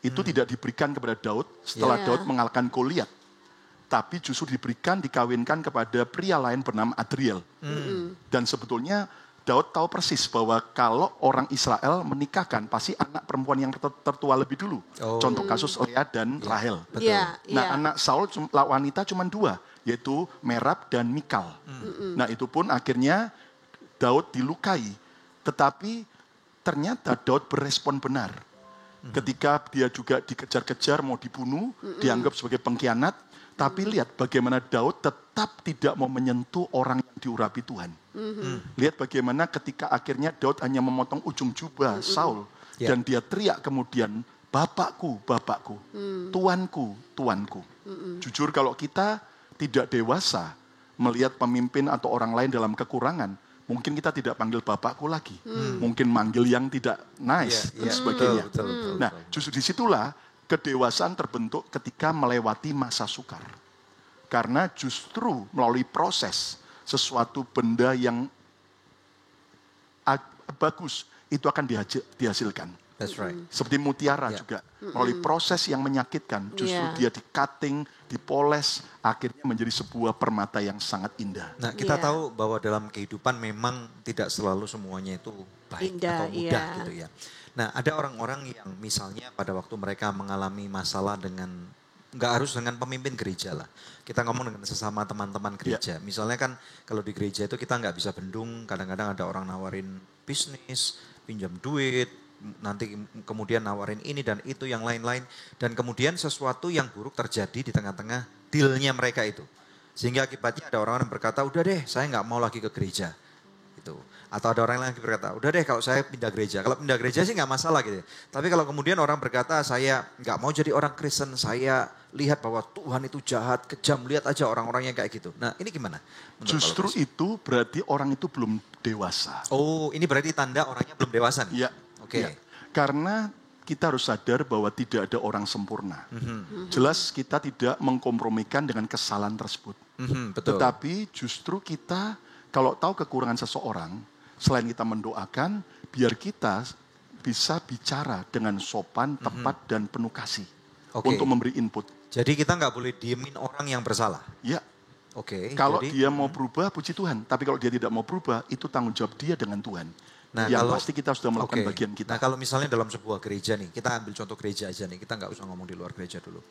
Speaker 5: itu tidak diberikan kepada Daud setelah Daud mengalahkan Goliat. Tapi justru dikawinkan kepada pria lain bernama Adriel. Dan sebetulnya Daud tahu persis bahwa kalau orang Israel menikahkan, pasti anak perempuan yang tertua lebih dulu. Contoh kasus Lea dan Rahel. Nah, anak Saul wanita cuma 2, yaitu Merab dan Mikal. Nah, itu pun akhirnya Daud dilukai. Tetapi ternyata Daud berespon benar. Ketika dia juga dikejar-kejar, mau dibunuh, dianggap sebagai pengkhianat. Tapi lihat bagaimana Daud tetap tidak mau menyentuh orang yang diurapi Tuhan. Lihat bagaimana ketika akhirnya Daud hanya memotong ujung jubah Saul. Dan dia teriak kemudian, Bapakku, Bapakku, Tuanku, Tuanku. Jujur kalau kita tidak dewasa melihat pemimpin atau orang lain dalam kekurangan, mungkin kita tidak panggil Bapakku lagi. Mungkin manggil yang tidak nice dan sebagainya. Nah, justru disitulah kedewasaan terbentuk ketika melewati masa sukar. Karena justru melalui proses sesuatu benda yang bagus itu akan dihasilkan.
Speaker 1: That's right.
Speaker 5: Seperti mutiara juga. Melalui proses yang menyakitkan, justru dia di-cutting, dipoles, akhirnya menjadi sebuah permata yang sangat indah.
Speaker 1: Nah, kita tahu bahwa dalam kehidupan memang tidak selalu semuanya itu baik atau mudah gitu ya. Nah, ada orang-orang yang misalnya pada waktu mereka mengalami masalah dengan, nggak harus dengan pemimpin gereja lah. Kita ngomong dengan sesama teman-teman gereja. Misalnya kan kalau di gereja itu kita nggak bisa bendung, kadang-kadang ada orang nawarin bisnis, pinjam duit, nanti kemudian nawarin ini dan itu yang lain-lain. Dan kemudian sesuatu yang buruk terjadi di tengah-tengah dealnya mereka itu. Sehingga akibatnya ada orang yang berkata, udah deh saya nggak mau lagi ke gereja. Gitu. Atau ada orang lain yang berkata, udah deh kalau saya pindah gereja. Kalau pindah gereja sih nggak masalah gitu. Tapi kalau kemudian orang berkata, saya nggak mau jadi orang Kristen, saya lihat bahwa Tuhan itu jahat, kejam, lihat aja orang-orang yang kayak gitu. Nah ini gimana?
Speaker 5: Justru itu berarti orang itu belum dewasa.
Speaker 1: Oh, ini berarti tanda orangnya belum dewasa nih?
Speaker 5: Iya. Ya, karena kita harus sadar bahwa tidak ada orang sempurna. Jelas kita tidak mengkompromikan dengan kesalahan tersebut.
Speaker 1: Betul.
Speaker 5: Tetapi justru kita kalau tahu kekurangan seseorang, selain kita mendoakan, biar kita bisa bicara dengan sopan, tepat, dan penuh kasih untuk memberi input.
Speaker 1: Jadi kita nggak boleh diemin orang yang bersalah?
Speaker 5: Ya. Kalau dia mau berubah, puji Tuhan. Tapi kalau dia tidak mau berubah, itu tanggung jawab dia dengan Tuhan. Nah, yang pasti kita sudah melakukan bagian kita.
Speaker 1: Nah, kalau misalnya dalam sebuah gereja nih, kita ambil contoh gereja aja nih, kita nggak usah ngomong di luar gereja dulu.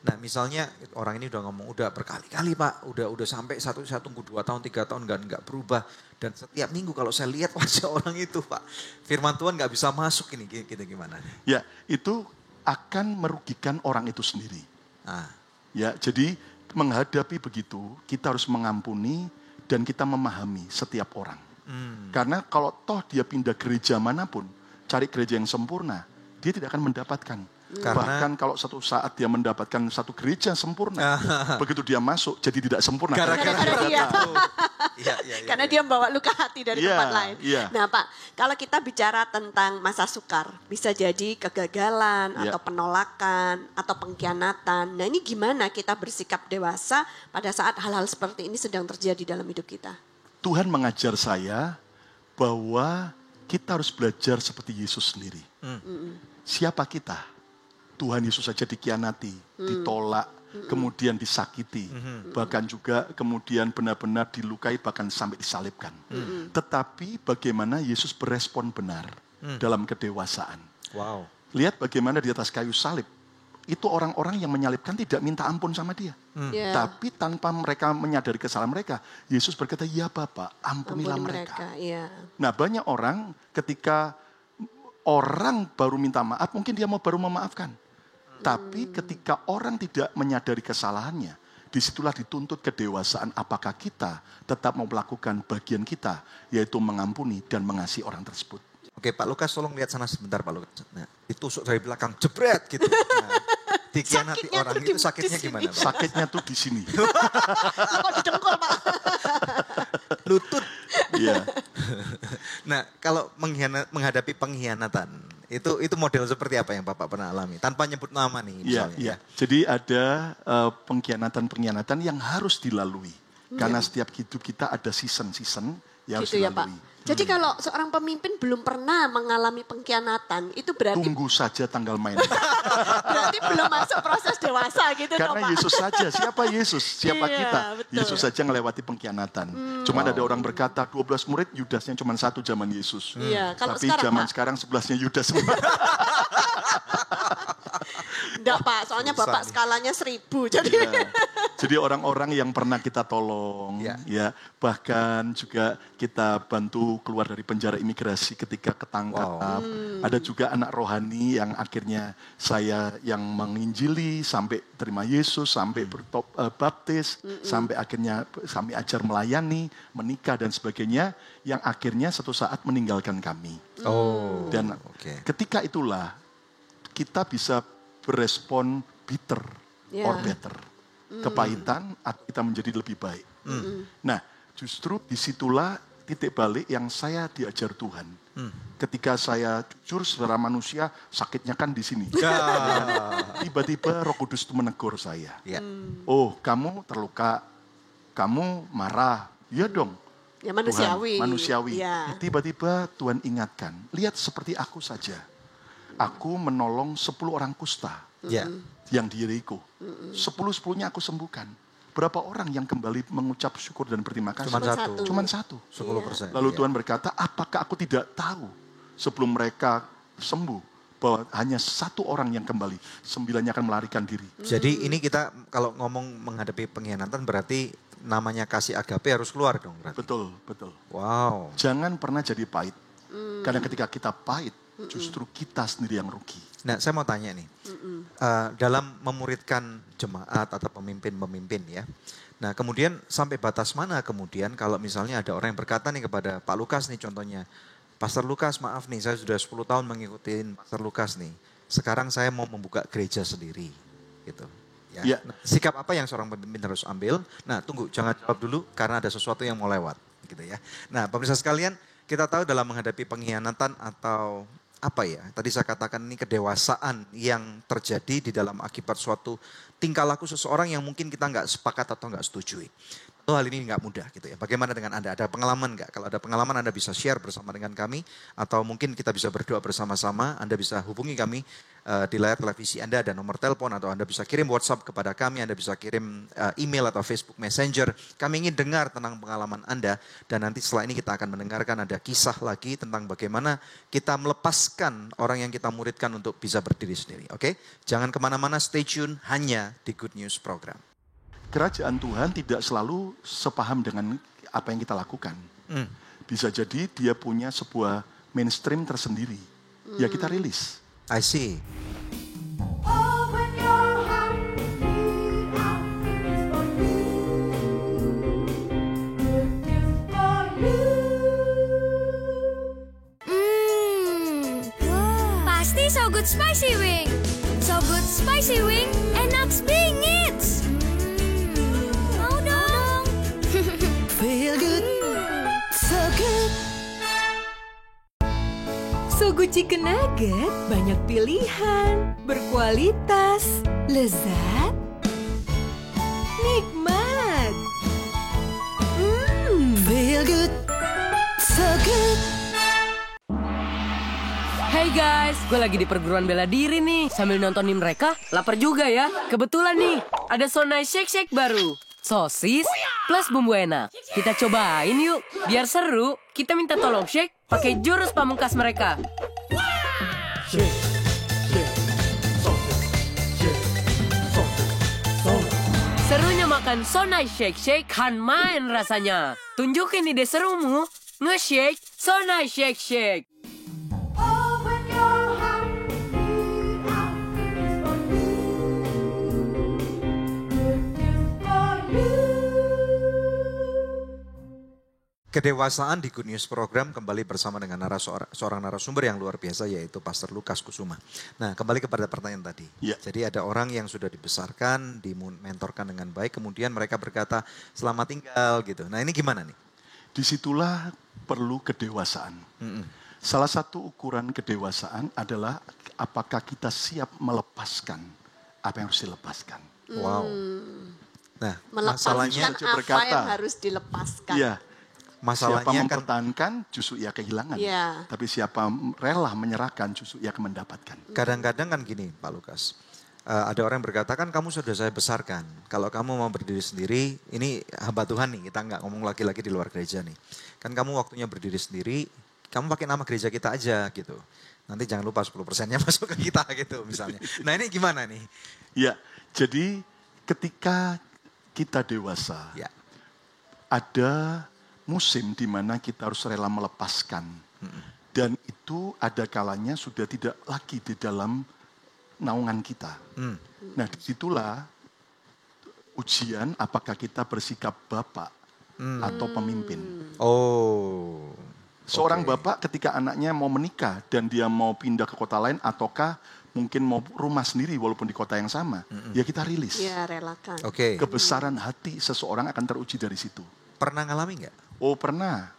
Speaker 1: Nah, misalnya orang ini udah ngomong, udah berkali-kali Pak, udah sampai saya tunggu 2 tahun, 3 tahun nggak berubah. Dan setiap minggu kalau saya lihat wajah orang itu Pak, firman Tuhan nggak bisa masuk ini, kita gimana?
Speaker 5: Ya, itu akan merugikan orang itu sendiri. Ya, jadi menghadapi begitu, kita harus mengampuni dan kita memahami setiap orang. Karena kalau toh dia pindah gereja manapun, cari gereja yang sempurna, dia tidak akan mendapatkan. Bahkan kalau satu saat dia mendapatkan satu gereja sempurna, begitu dia masuk jadi tidak sempurna.
Speaker 2: Gara-gara dia. Karena dia membawa luka hati dari tempat lain. Nah Pak, kalau kita bicara tentang masa sukar, bisa jadi kegagalan atau penolakan atau pengkhianatan. Nah ini gimana kita bersikap dewasa pada saat hal-hal seperti ini sedang terjadi dalam hidup kita?
Speaker 5: Tuhan mengajar saya bahwa kita harus belajar seperti Yesus sendiri. Siapa kita? Tuhan Yesus saja dikhianati, ditolak, kemudian disakiti. Bahkan juga kemudian benar-benar dilukai, bahkan sampai disalibkan. Tetapi bagaimana Yesus berespon benar? dalam kedewasaan.
Speaker 1: Wow.
Speaker 5: Lihat bagaimana di atas kayu salib. Itu orang-orang yang menyalibkan tidak minta ampun sama dia.
Speaker 2: Yeah.
Speaker 5: Tapi tanpa mereka menyadari kesalahan mereka, Yesus berkata, ya Bapa, ampunilah mereka.
Speaker 2: Yeah.
Speaker 5: Nah, banyak orang ketika orang baru minta maaf, mungkin dia baru memaafkan. Tapi ketika orang tidak menyadari kesalahannya, disitulah dituntut kedewasaan apakah kita tetap mau melakukan bagian kita, yaitu mengampuni dan mengasihi orang tersebut.
Speaker 1: Oke, Pak Lukas tolong lihat sana sebentar Pak Lukas. Nah, ditusuk dari belakang, jebret gitu. Nah, dikhianati orang itu sakitnya gimana Pak?
Speaker 5: Sakitnya tuh di sini.
Speaker 2: Kok di dengkul Pak?
Speaker 1: Lutut.
Speaker 5: Iya.
Speaker 1: Nah, kalau menghadapi pengkhianatan, itu model seperti apa yang Bapak pernah alami? Tanpa nyebut nama nih misalnya.
Speaker 5: Iya. Jadi ada pengkhianatan yang harus dilalui. Karena setiap hidup kita ada season-season yang harus
Speaker 2: Gitu ya Pak.
Speaker 5: dilalui.
Speaker 2: Jadi kalau seorang pemimpin belum pernah mengalami pengkhianatan, itu berarti
Speaker 5: Tunggu saja tanggal main.
Speaker 2: berarti belum masuk proses dewasa gitu
Speaker 5: Karena
Speaker 2: Pak.
Speaker 5: Yesus saja, siapa Yesus? Siapa
Speaker 2: Iya,
Speaker 5: kita?
Speaker 2: betul.
Speaker 5: Yesus saja melewati pengkhianatan. Cuma ada orang berkata 12 murid, Yudasnya cuma 1 zaman Yesus.
Speaker 2: Iya, kalau
Speaker 5: Tapi
Speaker 2: sekarang,
Speaker 5: zaman
Speaker 2: Pak?
Speaker 5: sekarang 11-nya Yudas semua.
Speaker 2: Enggak Pak, soalnya Bapak skalanya 1000. Jadi
Speaker 5: Ya. Jadi orang-orang yang pernah kita tolong, ya bahkan juga kita bantu keluar dari penjara imigrasi ketika ketangkap. Ada juga anak rohani yang akhirnya saya yang menginjili sampai terima Yesus, sampai baptis, sampai akhirnya kami ajar melayani, menikah dan sebagainya, yang akhirnya satu saat meninggalkan kami. Dan ketika itulah kita bisa berespon bitter or better. Kepahitan atau kita menjadi lebih baik. Nah, justru disitulah titik balik yang saya diajar Tuhan. Ketika saya jujur secara manusia, sakitnya kan di sini. Tiba-tiba Roh Kudus itu menegur saya. Oh, kamu terluka, kamu marah. Ya dong.
Speaker 2: ya manusiawi.
Speaker 5: Tuhan, manusiawi.
Speaker 2: Ya.
Speaker 5: Tiba-tiba Tuhan ingatkan, lihat seperti aku saja. Aku menolong 10 orang kusta. Yang di Yeriko. 10-10-nya aku sembuhkan. Berapa orang yang kembali mengucap syukur dan berterima kasih? Cuman satu.
Speaker 1: 10%.
Speaker 5: Lalu Tuhan berkata, apakah aku tidak tahu sebelum mereka sembuh bahwa hanya 1 orang yang kembali, 9-nya akan melarikan diri.
Speaker 1: Jadi ini kita kalau ngomong menghadapi pengkhianatan berarti namanya kasih agape harus keluar dong berarti.
Speaker 5: Betul, betul.
Speaker 1: Wow.
Speaker 5: Jangan pernah jadi pahit. Karena ketika kita pahit, justru kita sendiri yang rugi.
Speaker 1: Nah, saya mau tanya nih, dalam memuridkan jemaat atau pemimpin-pemimpin ya. Nah, kemudian sampai batas mana kemudian kalau misalnya ada orang yang berkata nih kepada Pak Lukas nih contohnya, Pastor Lukas maaf nih saya sudah 10 tahun mengikuti Pastor Lukas nih, sekarang saya mau membuka gereja sendiri gitu. Ya. Nah, sikap apa yang seorang pemimpin harus ambil? Nah, tunggu, jangan jawab dulu karena ada sesuatu yang mau lewat gitu ya. Nah, pemirsa sekalian, kita tahu dalam menghadapi pengkhianatan atau apa ya, tadi saya katakan ini kedewasaan yang terjadi di dalam akibat suatu tingkah laku seseorang yang mungkin kita nggak sepakat atau nggak setujui. Hal ini nggak mudah gitu ya. Bagaimana dengan Anda? Ada pengalaman nggak? Kalau ada pengalaman Anda bisa share bersama dengan kami. Atau mungkin kita bisa berdoa bersama-sama. Anda bisa hubungi kami di layar televisi Anda ada nomor telepon. Atau Anda bisa kirim WhatsApp kepada kami. Anda bisa kirim email atau Facebook Messenger. Kami ingin dengar tentang pengalaman Anda. Dan nanti setelah ini kita akan mendengarkan ada kisah lagi tentang bagaimana kita melepaskan orang yang kita muridkan untuk bisa berdiri sendiri. Oke? Jangan kemana-mana, stay tune hanya di Good News Program.
Speaker 5: Kerajaan Tuhan tidak selalu sepaham dengan apa yang kita lakukan. Bisa jadi dia punya sebuah mainstream tersendiri. Ya kita rilis.
Speaker 1: I see.
Speaker 6: Pasti So Good Spicy Wing. So Good Spicy Wing, enak bingit. Mau dong.
Speaker 7: Feel good, so good. So Good Chicken Nugget, banyak pilihan, berkualitas, lezat, nikmat. Feel good, so good.
Speaker 8: Hey guys, gue lagi di perguruan bela diri nih. Sambil nontonin mereka, lapar juga ya. Kebetulan nih, ada Sonai Shake Shake baru. Sosis plus bumbu enak. Kita cobain yuk. Biar seru, kita minta tolong Shake pakai jurus pamungkas mereka. makan Sonai Shake Shake kan main rasanya. Tunjukin ide serumu, nge-shake Sonai Shake Shake.
Speaker 1: Kedewasaan di Good News Program kembali bersama dengan seorang narasumber yang luar biasa yaitu Pastor Lukas Kusuma. Nah, kembali kepada pertanyaan tadi.
Speaker 5: Ya.
Speaker 1: Jadi ada orang yang sudah dibesarkan, dimentorkan dengan baik, kemudian mereka berkata selamat tinggal gitu. Nah, ini gimana nih?
Speaker 5: Disitulah perlu kedewasaan. Salah satu ukuran kedewasaan adalah apakah kita siap melepaskan apa yang harus dilepaskan.
Speaker 1: Wow. Nah,
Speaker 2: Melepaskan
Speaker 1: masalahnya
Speaker 2: apa yang harus dilepaskan.
Speaker 5: Iya. Siapa
Speaker 1: masalahnya kan
Speaker 5: mempertahankan justru ia kehilangan.
Speaker 2: Iya.
Speaker 5: Tapi siapa rela menyerahkan justru ia akan mendapatkan.
Speaker 1: kadang-kadang kan gini Pak Lukas. Ada orang yang berkata kan kamu sudah saya besarkan. Kalau kamu mau berdiri sendiri, ini hamba Tuhan nih, kita nggak ngomong laki-laki di luar gereja nih. Kan kamu waktunya berdiri sendiri, kamu pakai nama gereja kita aja gitu. Nanti jangan lupa 10%-nya masuk ke kita gitu misalnya. Nah ini gimana nih?
Speaker 5: Ya, jadi ketika kita dewasa,
Speaker 1: Ya.
Speaker 5: ada musim di mana kita harus rela melepaskan. Dan itu ada kalanya sudah tidak lagi di dalam naungan kita. Nah disitulah ujian apakah kita bersikap bapak atau pemimpin.
Speaker 1: Oh.
Speaker 5: Seorang
Speaker 1: Oke.
Speaker 5: bapak ketika anaknya mau menikah dan dia mau pindah ke kota lain ataukah mungkin mau rumah sendiri walaupun di kota yang sama, ya kita rilis.
Speaker 2: Ya, relakan.
Speaker 1: Oke.
Speaker 5: Kebesaran hati seseorang akan teruji dari situ.
Speaker 1: Pernah ngalami nggak?
Speaker 5: Oh pernah.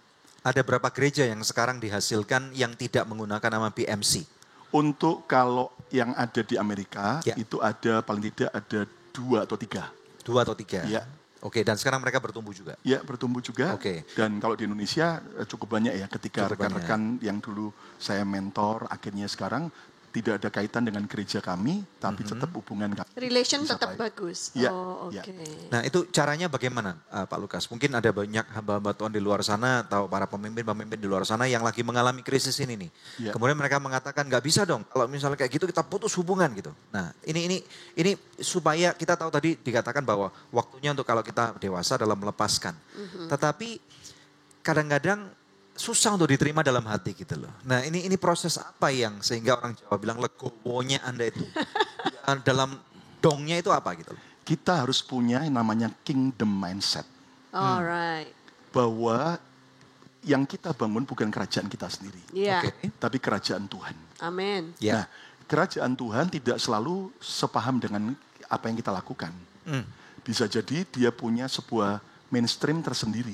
Speaker 1: Ada berapa gereja yang sekarang dihasilkan yang tidak menggunakan nama BMC?
Speaker 5: Untuk kalau yang ada di Amerika,
Speaker 1: Ya.
Speaker 5: itu ada paling tidak ada 2 atau 3.
Speaker 1: 2 atau 3?
Speaker 5: Ya.
Speaker 1: Oke, dan sekarang mereka bertumbuh juga?
Speaker 5: Ya bertumbuh juga.
Speaker 1: Oke.
Speaker 5: Dan kalau di Indonesia cukup banyak ya ketika
Speaker 1: Cukup banyak.
Speaker 5: rekan-rekan yang dulu saya mentor akhirnya sekarang tidak ada kaitan dengan gereja kami, tapi tetap hubungan kami.
Speaker 2: Relation
Speaker 5: bisa
Speaker 2: tetap
Speaker 5: baik.
Speaker 2: bagus.
Speaker 5: Ya,
Speaker 2: Oh, oke.
Speaker 5: ya.
Speaker 1: Nah itu caranya bagaimana Pak Lukas? Mungkin ada banyak hamba-hamba Tuhan di luar sana atau para pemimpin-pemimpin di luar sana yang lagi mengalami krisis ini nih.
Speaker 5: Ya.
Speaker 1: Kemudian mereka mengatakan nggak bisa dong kalau misalnya kayak gitu kita putus hubungan gitu. Nah ini supaya kita tahu tadi dikatakan bahwa waktunya untuk kalau kita dewasa dalam melepaskan. Tetapi kadang-kadang susah untuk diterima dalam hati gitu loh. Nah ini proses apa yang sehingga orang Jawa bilang legowonya Anda itu dalam dongnya itu apa gitu loh?
Speaker 5: Kita harus punya yang namanya kingdom mindset.
Speaker 2: Alright.
Speaker 5: Bahwa yang kita bangun bukan kerajaan kita sendiri,
Speaker 2: Iya.
Speaker 1: Oke.
Speaker 5: tapi kerajaan Tuhan.
Speaker 2: Amin.
Speaker 1: Ya.
Speaker 5: Nah, kerajaan Tuhan tidak selalu sepaham dengan apa yang kita lakukan. Bisa jadi dia punya sebuah mainstream tersendiri.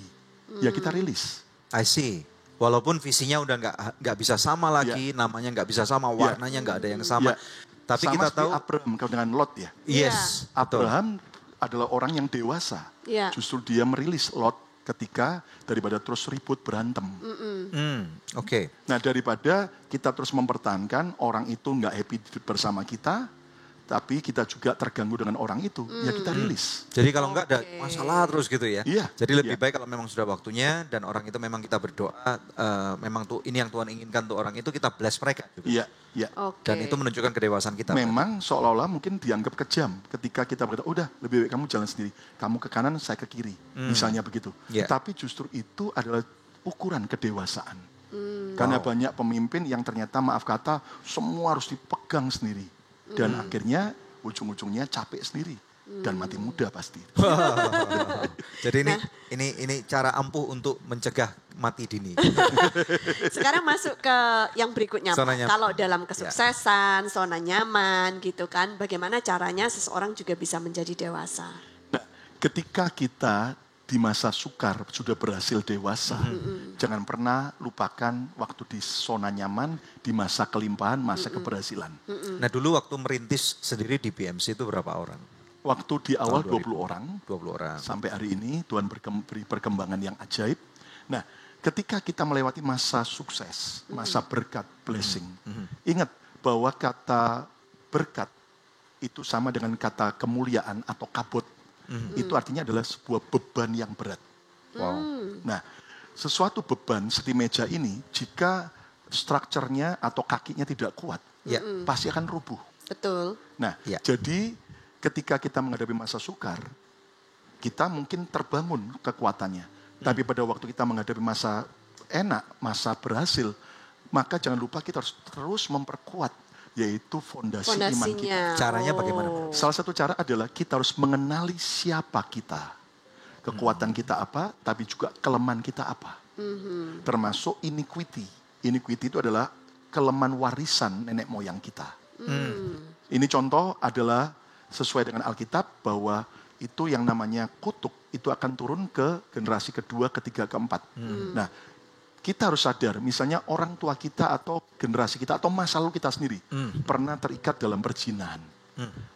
Speaker 5: Ya kita rilis.
Speaker 1: I see. Walaupun visinya udah nggak bisa sama lagi, namanya nggak bisa sama, warnanya nggak ada yang sama.
Speaker 5: Ya.
Speaker 1: Tapi
Speaker 5: Sama
Speaker 1: kita
Speaker 5: seperti
Speaker 1: tahu,
Speaker 5: Abraham dengan Lot ya.
Speaker 1: yes, betul.
Speaker 5: Abraham adalah orang yang dewasa.
Speaker 2: Iya.
Speaker 5: Justru dia merilis Lot ketika daripada terus ribut berantem.
Speaker 1: Oke.
Speaker 5: Nah daripada kita terus mempertahankan orang itu nggak happy bersama kita, tapi kita juga terganggu dengan orang itu, ya kita rilis.
Speaker 1: Jadi kalau nggak ada
Speaker 2: Oke.
Speaker 1: masalah terus gitu ya.
Speaker 5: Iya,
Speaker 1: Jadi lebih
Speaker 5: iya.
Speaker 1: baik kalau memang sudah waktunya dan orang itu memang kita berdoa, memang tuh ini yang Tuhan inginkan untuk orang itu kita bless mereka. Juga.
Speaker 5: Iya, iya.
Speaker 2: Oke.
Speaker 1: Dan itu menunjukkan kedewasaan kita.
Speaker 5: Memang seolah-olah mungkin dianggap kejam ketika kita berkata, udah lebih baik kamu jalan sendiri. Kamu ke kanan, saya ke kiri. Misalnya begitu.
Speaker 1: Iya.
Speaker 5: Tapi justru itu adalah ukuran kedewasaan. Karena banyak pemimpin yang ternyata maaf kata semua harus dipegang sendiri. Dan akhirnya ujung-ujungnya capek sendiri. Dan mati muda pasti.
Speaker 1: Jadi ini cara ampuh untuk mencegah mati dini.
Speaker 2: Sekarang masuk ke yang berikutnya.
Speaker 1: Zona
Speaker 2: Pak.
Speaker 1: nyaman.
Speaker 2: Kalau dalam kesuksesan, zona nyaman gitu kan. Bagaimana caranya seseorang juga bisa menjadi dewasa?
Speaker 5: Nah, ketika kita di masa sukar sudah berhasil dewasa, jangan pernah lupakan waktu di zona nyaman, di masa kelimpahan, masa keberhasilan.
Speaker 1: Nah dulu waktu merintis sendiri di BMC itu berapa orang?
Speaker 5: Waktu di awal
Speaker 1: Tahun
Speaker 5: 20 orang,
Speaker 1: 20 orang.
Speaker 5: sampai hari ini Tuhan beri perkembangan yang ajaib. Nah, ketika kita melewati masa sukses, masa berkat, blessing, ingat bahwa kata berkat itu sama dengan kata kemuliaan atau kabut. Itu artinya adalah sebuah beban yang berat.
Speaker 1: Wow.
Speaker 5: Nah, sesuatu beban seperti meja ini, jika strukturnya atau kakinya tidak kuat,
Speaker 1: Ya.
Speaker 5: pasti akan rubuh.
Speaker 2: Betul.
Speaker 5: Nah,
Speaker 1: Ya.
Speaker 5: jadi ketika kita menghadapi masa sukar, kita mungkin terbangun kekuatannya. Tapi pada waktu kita menghadapi masa enak, masa berhasil, maka jangan lupa kita harus terus memperkuat, yaitu fondasi iman kita.
Speaker 1: Caranya bagaimana?
Speaker 5: Salah satu cara adalah kita harus mengenali siapa kita. Kekuatan kita apa, tapi juga kelemahan kita apa. Termasuk iniquity. Iniquity itu adalah kelemahan warisan nenek moyang kita. Ini contoh adalah sesuai dengan Alkitab bahwa itu yang namanya kutuk, itu akan turun ke generasi kedua, ketiga, keempat. Nah, kita harus sadar, misalnya orang tua kita atau generasi kita atau masa lalu kita sendiri pernah terikat dalam perzinahan.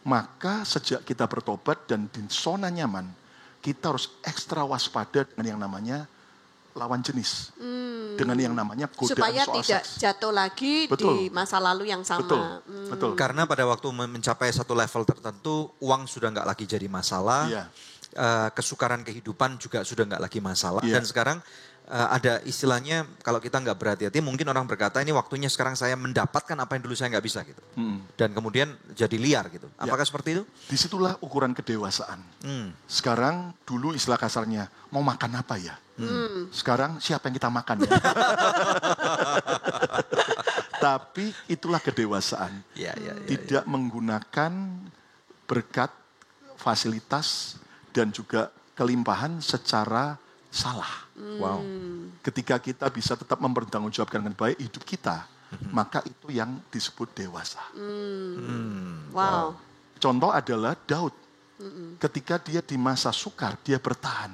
Speaker 5: Maka sejak kita bertobat dan di zona nyaman, kita harus ekstra waspada dengan yang namanya lawan jenis. Dengan yang namanya godaan
Speaker 2: supaya
Speaker 5: soal
Speaker 2: tidak
Speaker 5: seks.
Speaker 2: jatuh lagi di masa lalu yang sama.
Speaker 5: Betul.
Speaker 1: Karena pada waktu mencapai satu level tertentu, uang sudah nggak lagi jadi masalah, kesukaran kehidupan juga sudah nggak lagi masalah. Dan sekarang ada istilahnya, kalau kita nggak berhati-hati, mungkin orang berkata ini waktunya sekarang saya mendapatkan apa yang dulu saya nggak bisa gitu. Dan kemudian jadi liar gitu. Apakah seperti itu?
Speaker 5: Disitulah ukuran kedewasaan. Sekarang dulu istilah kasarnya, mau makan apa ya? Sekarang siapa yang kita makan ya? Tapi itulah kedewasaan. Tidak menggunakan berkat, fasilitas, dan juga kelimpahan secara salah.
Speaker 1: Wow.
Speaker 5: Ketika kita bisa tetap mempertanggungjawabkan dengan baik hidup kita, maka itu yang disebut dewasa.
Speaker 2: Wow.
Speaker 5: Contoh adalah Daud. Ketika dia di masa sukar, dia bertahan.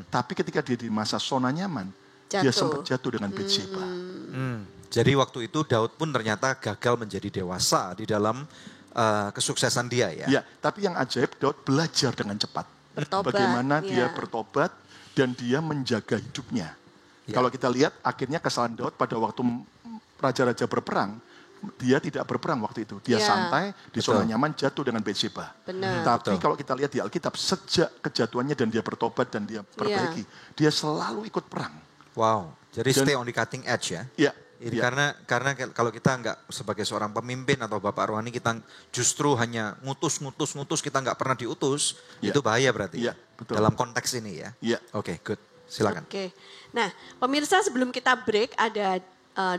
Speaker 5: Tapi ketika dia di masa zona nyaman, dia sempat jatuh dengan Bathsheba.
Speaker 1: Jadi waktu itu Daud pun ternyata gagal menjadi dewasa di dalam kesuksesan dia ya.
Speaker 5: Ya, tapi yang ajaib Daud belajar dengan cepat.
Speaker 2: Bertobat,
Speaker 5: bagaimana dia bertobat dan dia menjaga hidupnya. Kalau kita lihat akhirnya kesalahan Daud pada waktu raja-raja berperang, dia tidak berperang waktu itu. Dia santai, di zona nyaman, jatuh dengan Bathsheba. Tapi kalau kita lihat di Alkitab, sejak kejatuhannya dan dia bertobat dan dia perbaiki, dia selalu ikut perang.
Speaker 1: Wow, jadi stay on the cutting edge ya.
Speaker 5: Iya.
Speaker 1: Karena kalau kita nggak sebagai seorang pemimpin atau bapak rohani, kita justru hanya ngutus, kita nggak pernah diutus, itu bahaya berarti.
Speaker 5: Betul.
Speaker 1: Dalam konteks ini ya. Oke, good. Silakan.
Speaker 2: Nah, pemirsa, sebelum kita break ada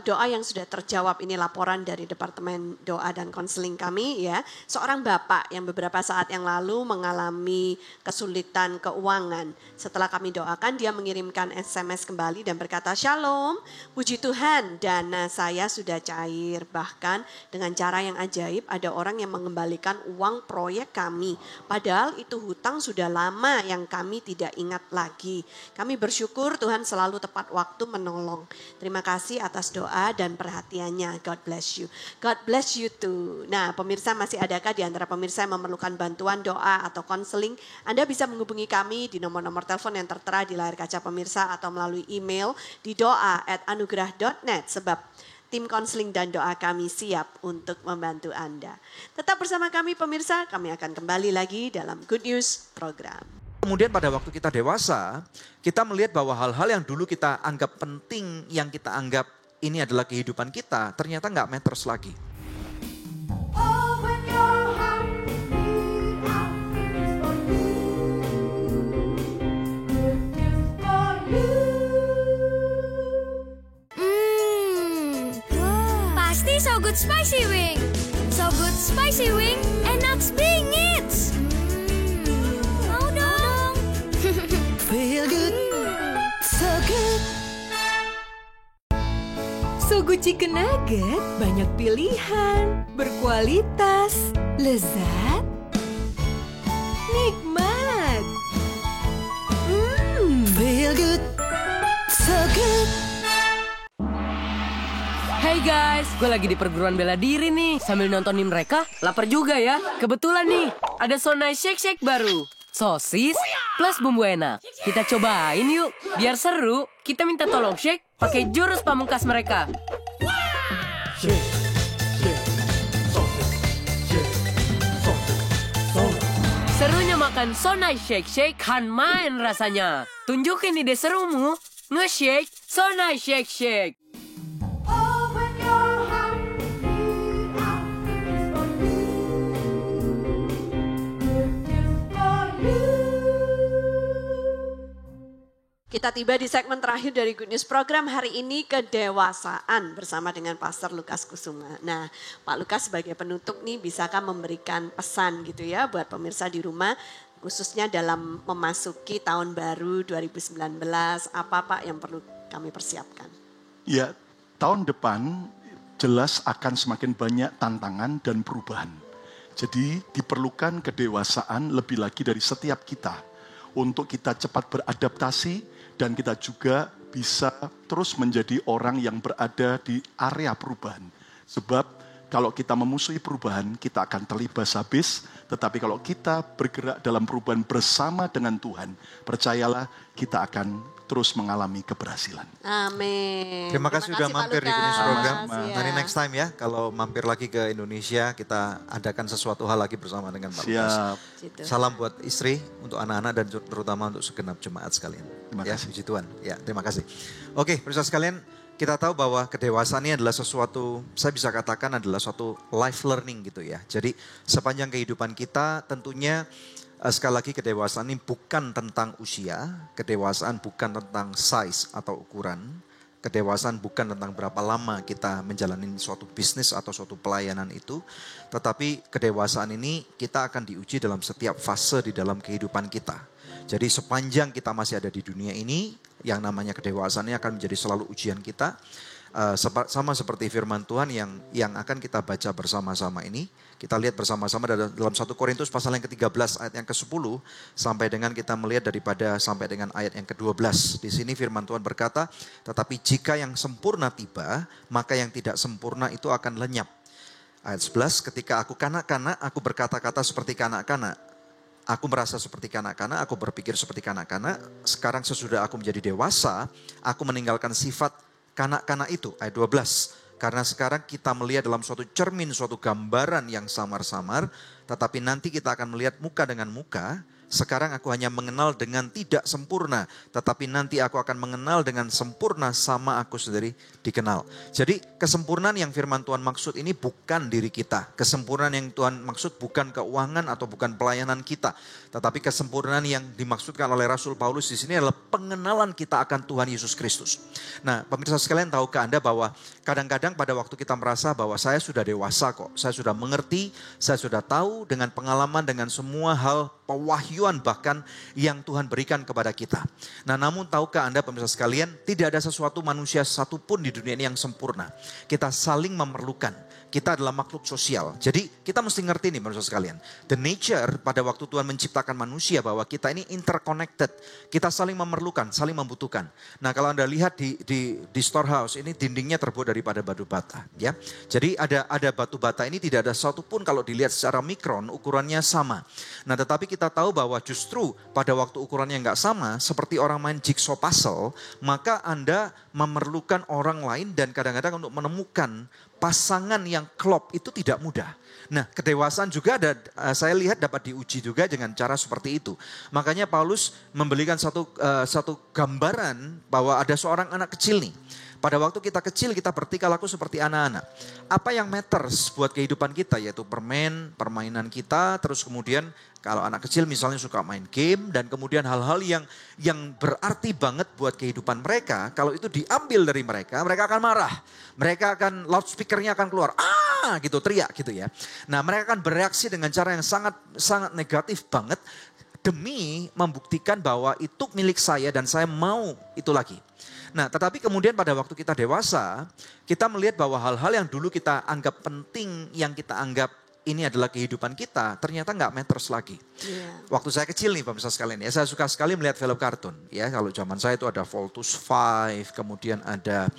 Speaker 2: doa yang sudah terjawab. Ini laporan dari Departemen Doa dan Konseling kami ya. Seorang bapak yang beberapa saat yang lalu mengalami kesulitan keuangan. Setelah kami doakan, dia mengirimkan SMS kembali dan berkata, "Shalom, puji Tuhan, dana saya sudah cair. Bahkan dengan cara yang ajaib ada orang yang mengembalikan uang proyek kami. Padahal itu hutang sudah lama yang kami tidak ingat lagi. Kami bersyukur Tuhan selalu tepat waktu menolong. Terima kasih atas doa dan perhatiannya. God bless you." God bless you too. Nah, pemirsa, masih adakah di antara pemirsa yang memerlukan bantuan doa atau konseling? Anda bisa menghubungi kami di nomor-nomor telepon yang tertera di layar kaca pemirsa atau melalui email di doa@anugerah.net, sebab tim konseling dan doa kami siap untuk membantu Anda. Tetap bersama kami pemirsa, kami akan kembali lagi dalam Good News Program.
Speaker 1: Kemudian pada waktu kita dewasa, kita melihat bahwa hal-hal yang dulu kita anggap penting, yang kita anggap ini adalah kehidupan kita, ternyata nggak matters lagi.
Speaker 6: Pasti So Good Spicy Wing. So Good Spicy Wing, enak bingit. Mau dong.
Speaker 7: Feel good, so good. So Good Chicken Nugget, banyak pilihan, berkualitas, lezat, nikmat. Feel good, so good.
Speaker 8: Hey guys, gue lagi di perguruan bela diri nih. Sambil nontonin mereka, lapar juga ya. Kebetulan nih, ada Sonai Shake Shake baru. Sosis plus bumbu enak. Kita cobain yuk. Biar seru, kita minta tolong shake pakai jurus pamungkas mereka. Serunya makan Sonai Shake Shake kan main rasanya. Tunjukin ide serumu, nge-shake Sonai Shake Shake.
Speaker 2: kita tiba di segmen terakhir dari Good News Program hari ini, kedewasaan bersama dengan Pastor Lukas Kusuma. Nah, Pak Lukas sebagai penutup nih, bisakah memberikan pesan gitu ya buat pemirsa di rumah, khususnya dalam memasuki tahun baru 2019, apa Pak yang perlu kami persiapkan?
Speaker 5: Ya, tahun depan jelas akan semakin banyak tantangan dan perubahan. Jadi diperlukan kedewasaan lebih lagi dari setiap kita untuk kita cepat beradaptasi dan kita juga bisa terus menjadi orang yang berada di area perubahan. Sebab kalau kita memusuhi perubahan, kita akan terlibas habis. Tetapi kalau kita bergerak dalam perubahan bersama dengan Tuhan, percayalah kita akan terus mengalami keberhasilan.
Speaker 2: Amin.
Speaker 1: Terima kasih sudah mampir di Good News Program.
Speaker 2: Ya.
Speaker 1: Nanti next time ya, kalau mampir lagi ke Indonesia, kita adakan sesuatu hal lagi bersama dengan Pak Lukas.
Speaker 2: Gitu.
Speaker 1: Salam buat istri, untuk anak-anak dan terutama untuk segenap jemaat sekalian.
Speaker 5: Terima kasih.
Speaker 1: Puji Tuhan. Ya, terima kasih. Oke, pemirsa sekalian, kita tahu bahwa kedewasaan ini adalah sesuatu, saya bisa katakan adalah suatu life learning gitu ya. Jadi sepanjang kehidupan kita tentunya sekali lagi kedewasaan ini bukan tentang usia, kedewasaan bukan tentang size atau ukuran, kedewasaan bukan tentang berapa lama kita menjalani suatu bisnis atau suatu pelayanan itu, tetapi kedewasaan ini kita akan diuji dalam setiap fase di dalam kehidupan kita. Jadi sepanjang kita masih ada di dunia ini, yang namanya kedewasaan ini akan menjadi selalu ujian kita. Sama seperti firman Tuhan yang akan kita baca bersama-sama ini. Kita lihat bersama-sama dalam 1 Korintus pasal yang ke-13 ayat yang ke-10 sampai dengan kita melihat sampai dengan ayat yang ke-12. Di sini firman Tuhan berkata, tetapi jika yang sempurna tiba, maka yang tidak sempurna itu akan lenyap. Ayat 11, ketika aku kanak-kanak, aku berkata-kata seperti kanak-kanak. Aku merasa seperti kanak-kanak, aku berpikir seperti kanak-kanak. Sekarang sesudah aku menjadi dewasa, aku meninggalkan sifat kanak-kanak itu, ayat 12. Karena sekarang kita melihat dalam suatu cermin, suatu gambaran yang samar-samar. Tetapi nanti kita akan melihat muka dengan muka. Sekarang aku hanya mengenal dengan tidak sempurna. Tetapi nanti aku akan mengenal dengan sempurna sama aku sendiri dikenal. Jadi kesempurnaan yang firman Tuhan maksud ini bukan diri kita. Kesempurnaan yang Tuhan maksud bukan keuangan atau bukan pelayanan kita. Tetapi kesempurnaan yang dimaksudkan oleh Rasul Paulus di sini adalah pengenalan kita akan Tuhan Yesus Kristus. Nah, pemirsa sekalian, tahukah Anda bahwa kadang-kadang pada waktu kita merasa bahwa saya sudah dewasa kok. Saya sudah mengerti, saya sudah tahu dengan pengalaman, dengan semua hal pewahyuan bahkan yang Tuhan berikan kepada kita. Nah, namun tahukah Anda pemirsa sekalian, tidak ada sesuatu manusia satupun di dunia ini yang sempurna. Kita saling memerlukan. Kita adalah makhluk sosial. Jadi kita mesti ngerti nih pemirsa sekalian. The nature pada waktu Tuhan menciptakan manusia bahwa kita ini interconnected. Kita saling memerlukan, saling membutuhkan. Nah, kalau Anda lihat di storehouse ini dindingnya terbuat daripada batu bata. Ya. Jadi ada batu bata ini tidak ada satupun kalau dilihat secara mikron ukurannya sama. Nah, tetapi kita tahu bahwa justru pada waktu ukurannya nggak sama, seperti orang main jigsaw puzzle, maka Anda memerlukan orang lain dan kadang-kadang untuk menemukan pasangan yang klop itu tidak mudah. Nah, kedewasaan juga saya lihat dapat diuji juga dengan cara seperti itu. Makanya Paulus memberikan satu gambaran bahwa ada seorang anak kecil nih. Pada waktu kita kecil kita bertingkah laku seperti anak-anak. Apa yang matters buat kehidupan kita yaitu permainan kita, terus kemudian kalau anak kecil misalnya suka main game dan kemudian hal-hal yang berarti banget buat kehidupan mereka, kalau itu diambil dari mereka akan marah. Mereka akan loudspeakernya akan keluar, gitu teriak gitu ya. Nah, mereka akan bereaksi dengan cara yang sangat sangat negatif banget demi membuktikan bahwa itu milik saya dan saya mau itu lagi. Nah, tetapi kemudian pada waktu kita dewasa, kita melihat bahwa hal-hal yang dulu kita anggap penting, yang kita anggap ini adalah kehidupan kita, ternyata nggak matters lagi. Yeah. Waktu saya kecil nih pemirsa sekalian ya, saya suka sekali melihat film kartun. Ya, kalau zaman saya itu ada Voltus 5, kemudian ada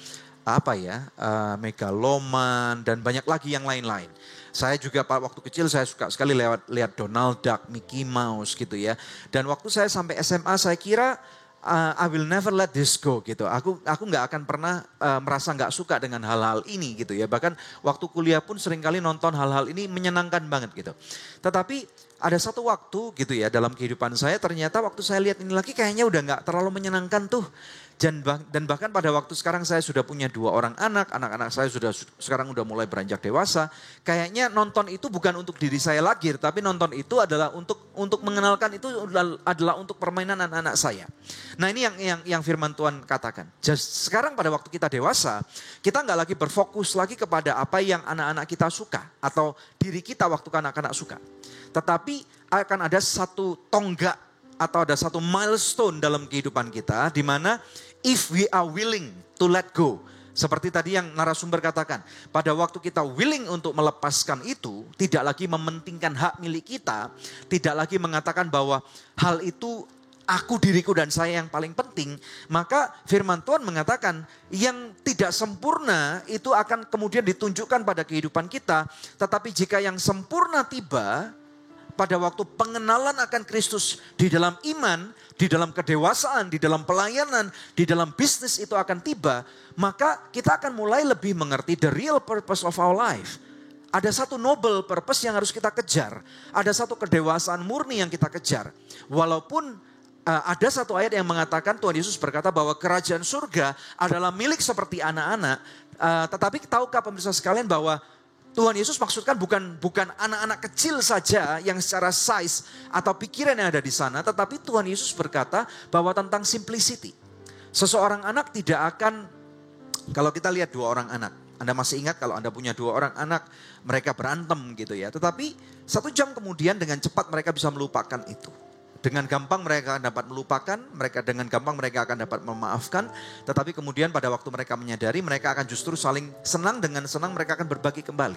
Speaker 1: Megaloman dan banyak lagi yang lain-lain. Saya juga waktu kecil saya suka sekali lihat Donald Duck, Mickey Mouse gitu ya. Dan waktu saya sampai SMA saya kira I will never let this go gitu. Aku nggak akan pernah merasa nggak suka dengan hal-hal ini gitu ya. Bahkan waktu kuliah pun seringkali nonton hal-hal ini menyenangkan banget gitu. Tetapi ada satu waktu gitu ya dalam kehidupan saya, ternyata waktu saya lihat ini lagi kayaknya udah gak terlalu menyenangkan tuh. Dan bahkan pada waktu sekarang saya sudah punya 2 orang anak-anak saya sekarang udah mulai beranjak dewasa. Kayaknya nonton itu bukan untuk diri saya lagi, tapi nonton itu adalah untuk mengenalkan itu adalah untuk permainan anak-anak saya. Nah ini yang firman Tuhan katakan. Sekarang pada waktu kita dewasa, kita nggak lagi berfokus lagi kepada apa yang anak-anak kita suka atau diri kita waktu anak-anak suka. Tetapi akan ada satu tonggak atau ada satu milestone dalam kehidupan kita di mana if we are willing to let go. Seperti tadi yang narasumber katakan, pada waktu kita willing untuk melepaskan itu, tidak lagi mementingkan hak milik kita, tidak lagi mengatakan bahwa hal itu aku, diriku dan saya yang paling penting, maka firman Tuhan mengatakan yang tidak sempurna itu akan kemudian ditunjukkan pada kehidupan kita, tetapi jika yang sempurna tiba, pada waktu pengenalan akan Kristus di dalam iman, di dalam kedewasaan, di dalam pelayanan, di dalam bisnis itu akan tiba, maka kita akan mulai lebih mengerti the real purpose of our life. Ada satu noble purpose yang harus kita kejar. Ada satu kedewasaan murni yang kita kejar. Walaupun ada satu ayat yang mengatakan Tuhan Yesus berkata bahwa kerajaan surga adalah milik seperti anak-anak. Tetapi tahukah pemirsa sekalian bahwa Tuhan Yesus maksudkan bukan anak-anak kecil saja yang secara size atau pikiran yang ada di sana. Tetapi Tuhan Yesus berkata bahwa tentang simplicity. Seseorang anak tidak akan, kalau kita lihat 2 orang anak. Anda masih ingat kalau Anda punya 2 orang anak, mereka berantem gitu ya. Tetapi 1 jam kemudian dengan cepat mereka bisa melupakan itu. Dengan gampang mereka dapat melupakan, dengan gampang mereka akan dapat memaafkan. Tetapi kemudian pada waktu mereka menyadari, mereka akan justru saling senang, dengan senang mereka akan berbagi kembali.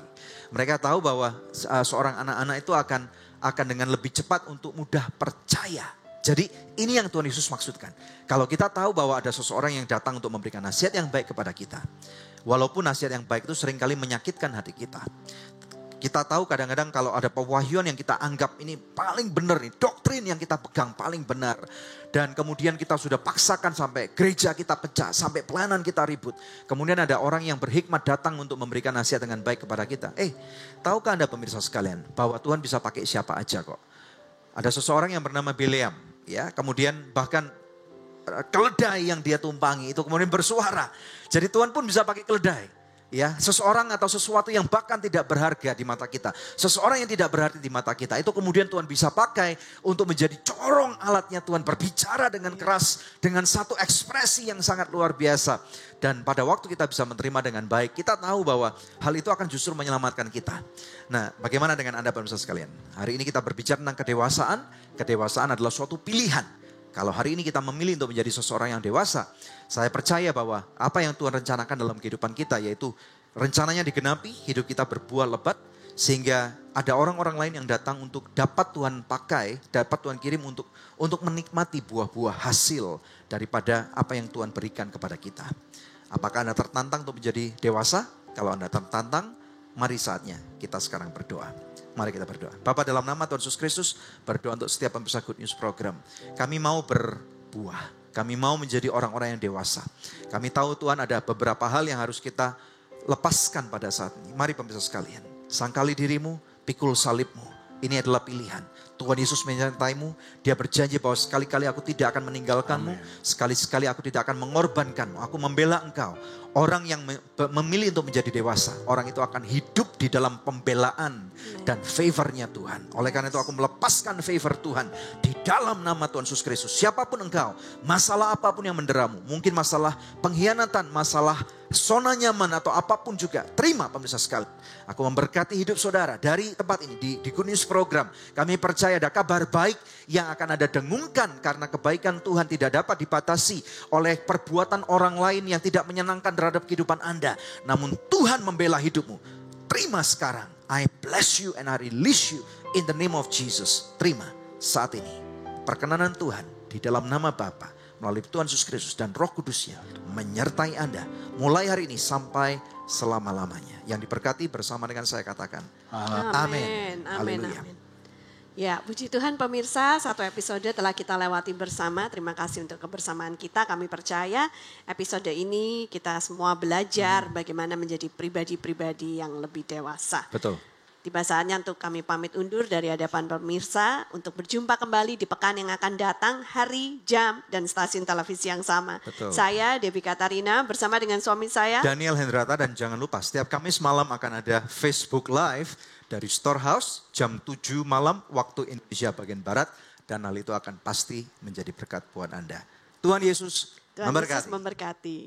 Speaker 1: Mereka tahu bahwa seorang anak-anak itu akan dengan lebih cepat untuk mudah percaya. Jadi ini yang Tuhan Yesus maksudkan. Kalau kita tahu bahwa ada seseorang yang datang untuk memberikan nasihat yang baik kepada kita. Walaupun nasihat yang baik itu seringkali menyakitkan hati kita. Kita tahu kadang-kadang kalau ada pewahyuan yang kita anggap ini paling benar nih, doktrin yang kita pegang paling benar. Dan kemudian kita sudah paksakan sampai gereja kita pecah, sampai pelayanan kita ribut. Kemudian ada orang yang berhikmat datang untuk memberikan nasihat dengan baik kepada kita. Tahukah Anda pemirsa sekalian bahwa Tuhan bisa pakai siapa aja kok. Ada seseorang yang bernama Bileam, ya, kemudian bahkan keledai yang dia tumpangi itu kemudian bersuara. Jadi Tuhan pun bisa pakai keledai. Ya, seseorang atau sesuatu yang bahkan tidak berharga di mata kita. Seseorang yang tidak berarti di mata kita. Itu kemudian Tuhan bisa pakai untuk menjadi corong alatnya Tuhan. Berbicara dengan keras. Dengan satu ekspresi yang sangat luar biasa. Dan pada waktu kita bisa menerima dengan baik. Kita tahu bahwa hal itu akan justru menyelamatkan kita. Nah, bagaimana dengan Anda pemirsa sekalian? Hari ini kita berbicara tentang kedewasaan. Kedewasaan adalah suatu pilihan. Kalau hari ini kita memilih untuk menjadi seseorang yang dewasa, saya percaya bahwa apa yang Tuhan rencanakan dalam kehidupan kita, yaitu rencananya digenapi, hidup kita berbuah lebat, sehingga ada orang-orang lain yang datang untuk dapat Tuhan pakai, dapat Tuhan kirim untuk menikmati buah-buah hasil daripada apa yang Tuhan berikan kepada kita. Apakah Anda tertantang untuk menjadi dewasa? Kalau Anda tertantang, mari saatnya kita sekarang berdoa. Mari kita berdoa. Bapa, dalam nama Tuhan Yesus Kristus, berdoa untuk setiap pemirsa Good News Program. Kami mau berbuah. Kami mau menjadi orang-orang yang dewasa. Kami tahu Tuhan ada beberapa hal yang harus kita lepaskan pada saat ini. Mari pemirsa sekalian, sangkali dirimu, pikul salibmu. Ini adalah pilihan. Tuhan Yesus menyertaimu. Dia berjanji bahwa sekali-kali aku tidak akan meninggalkanmu. Sekali-sekali aku tidak akan mengorbankanmu. Aku membela engkau. Orang yang memilih untuk menjadi dewasa, orang itu akan hidup di dalam pembelaan dan favornya Tuhan. Oleh karena itu aku melepaskan favor Tuhan di dalam nama Tuhan Yesus Kristus. Siapapun engkau, masalah apapun yang menderamu, mungkin masalah pengkhianatan, masalah zona nyaman atau apapun juga, terima pemirsa sekalian. Aku memberkati hidup saudara dari tempat ini di Good News Program. Kami percaya ada kabar baik yang akan ada dengungkan karena kebaikan Tuhan tidak dapat dibatasi oleh perbuatan orang lain yang tidak menyenangkan terhadap kehidupan Anda. Namun Tuhan membela hidupmu. Terima sekarang. I bless you and I release you in the name of Jesus. Terima saat ini. Perkenanan Tuhan di dalam nama Bapa, melalui Tuhan Yesus Kristus dan Roh Kudusnya menyertai Anda mulai hari ini sampai selama-lamanya. Yang diberkati bersama dengan saya katakan amin. Haleluya.
Speaker 2: Ya, puji Tuhan pemirsa, satu episode telah kita lewati bersama. Terima kasih untuk kebersamaan kita. Kami percaya episode ini kita semua belajar bagaimana menjadi pribadi-pribadi yang lebih dewasa.
Speaker 1: Betul.
Speaker 2: Tiba saatnya untuk kami pamit undur dari hadapan pemirsa untuk berjumpa kembali di pekan yang akan datang, hari, jam, dan stasiun televisi yang sama.
Speaker 1: Betul.
Speaker 2: Saya Debbie Katarina bersama dengan suami saya
Speaker 1: Daniel Hendrata, dan jangan lupa setiap Kamis malam akan ada Facebook Live dari Storehouse jam 7 malam waktu Indonesia bagian Barat, dan hal itu akan pasti menjadi berkat buat Anda. Tuhan Yesus
Speaker 2: Tuhan Yesus
Speaker 1: memberkati.
Speaker 2: memberkati.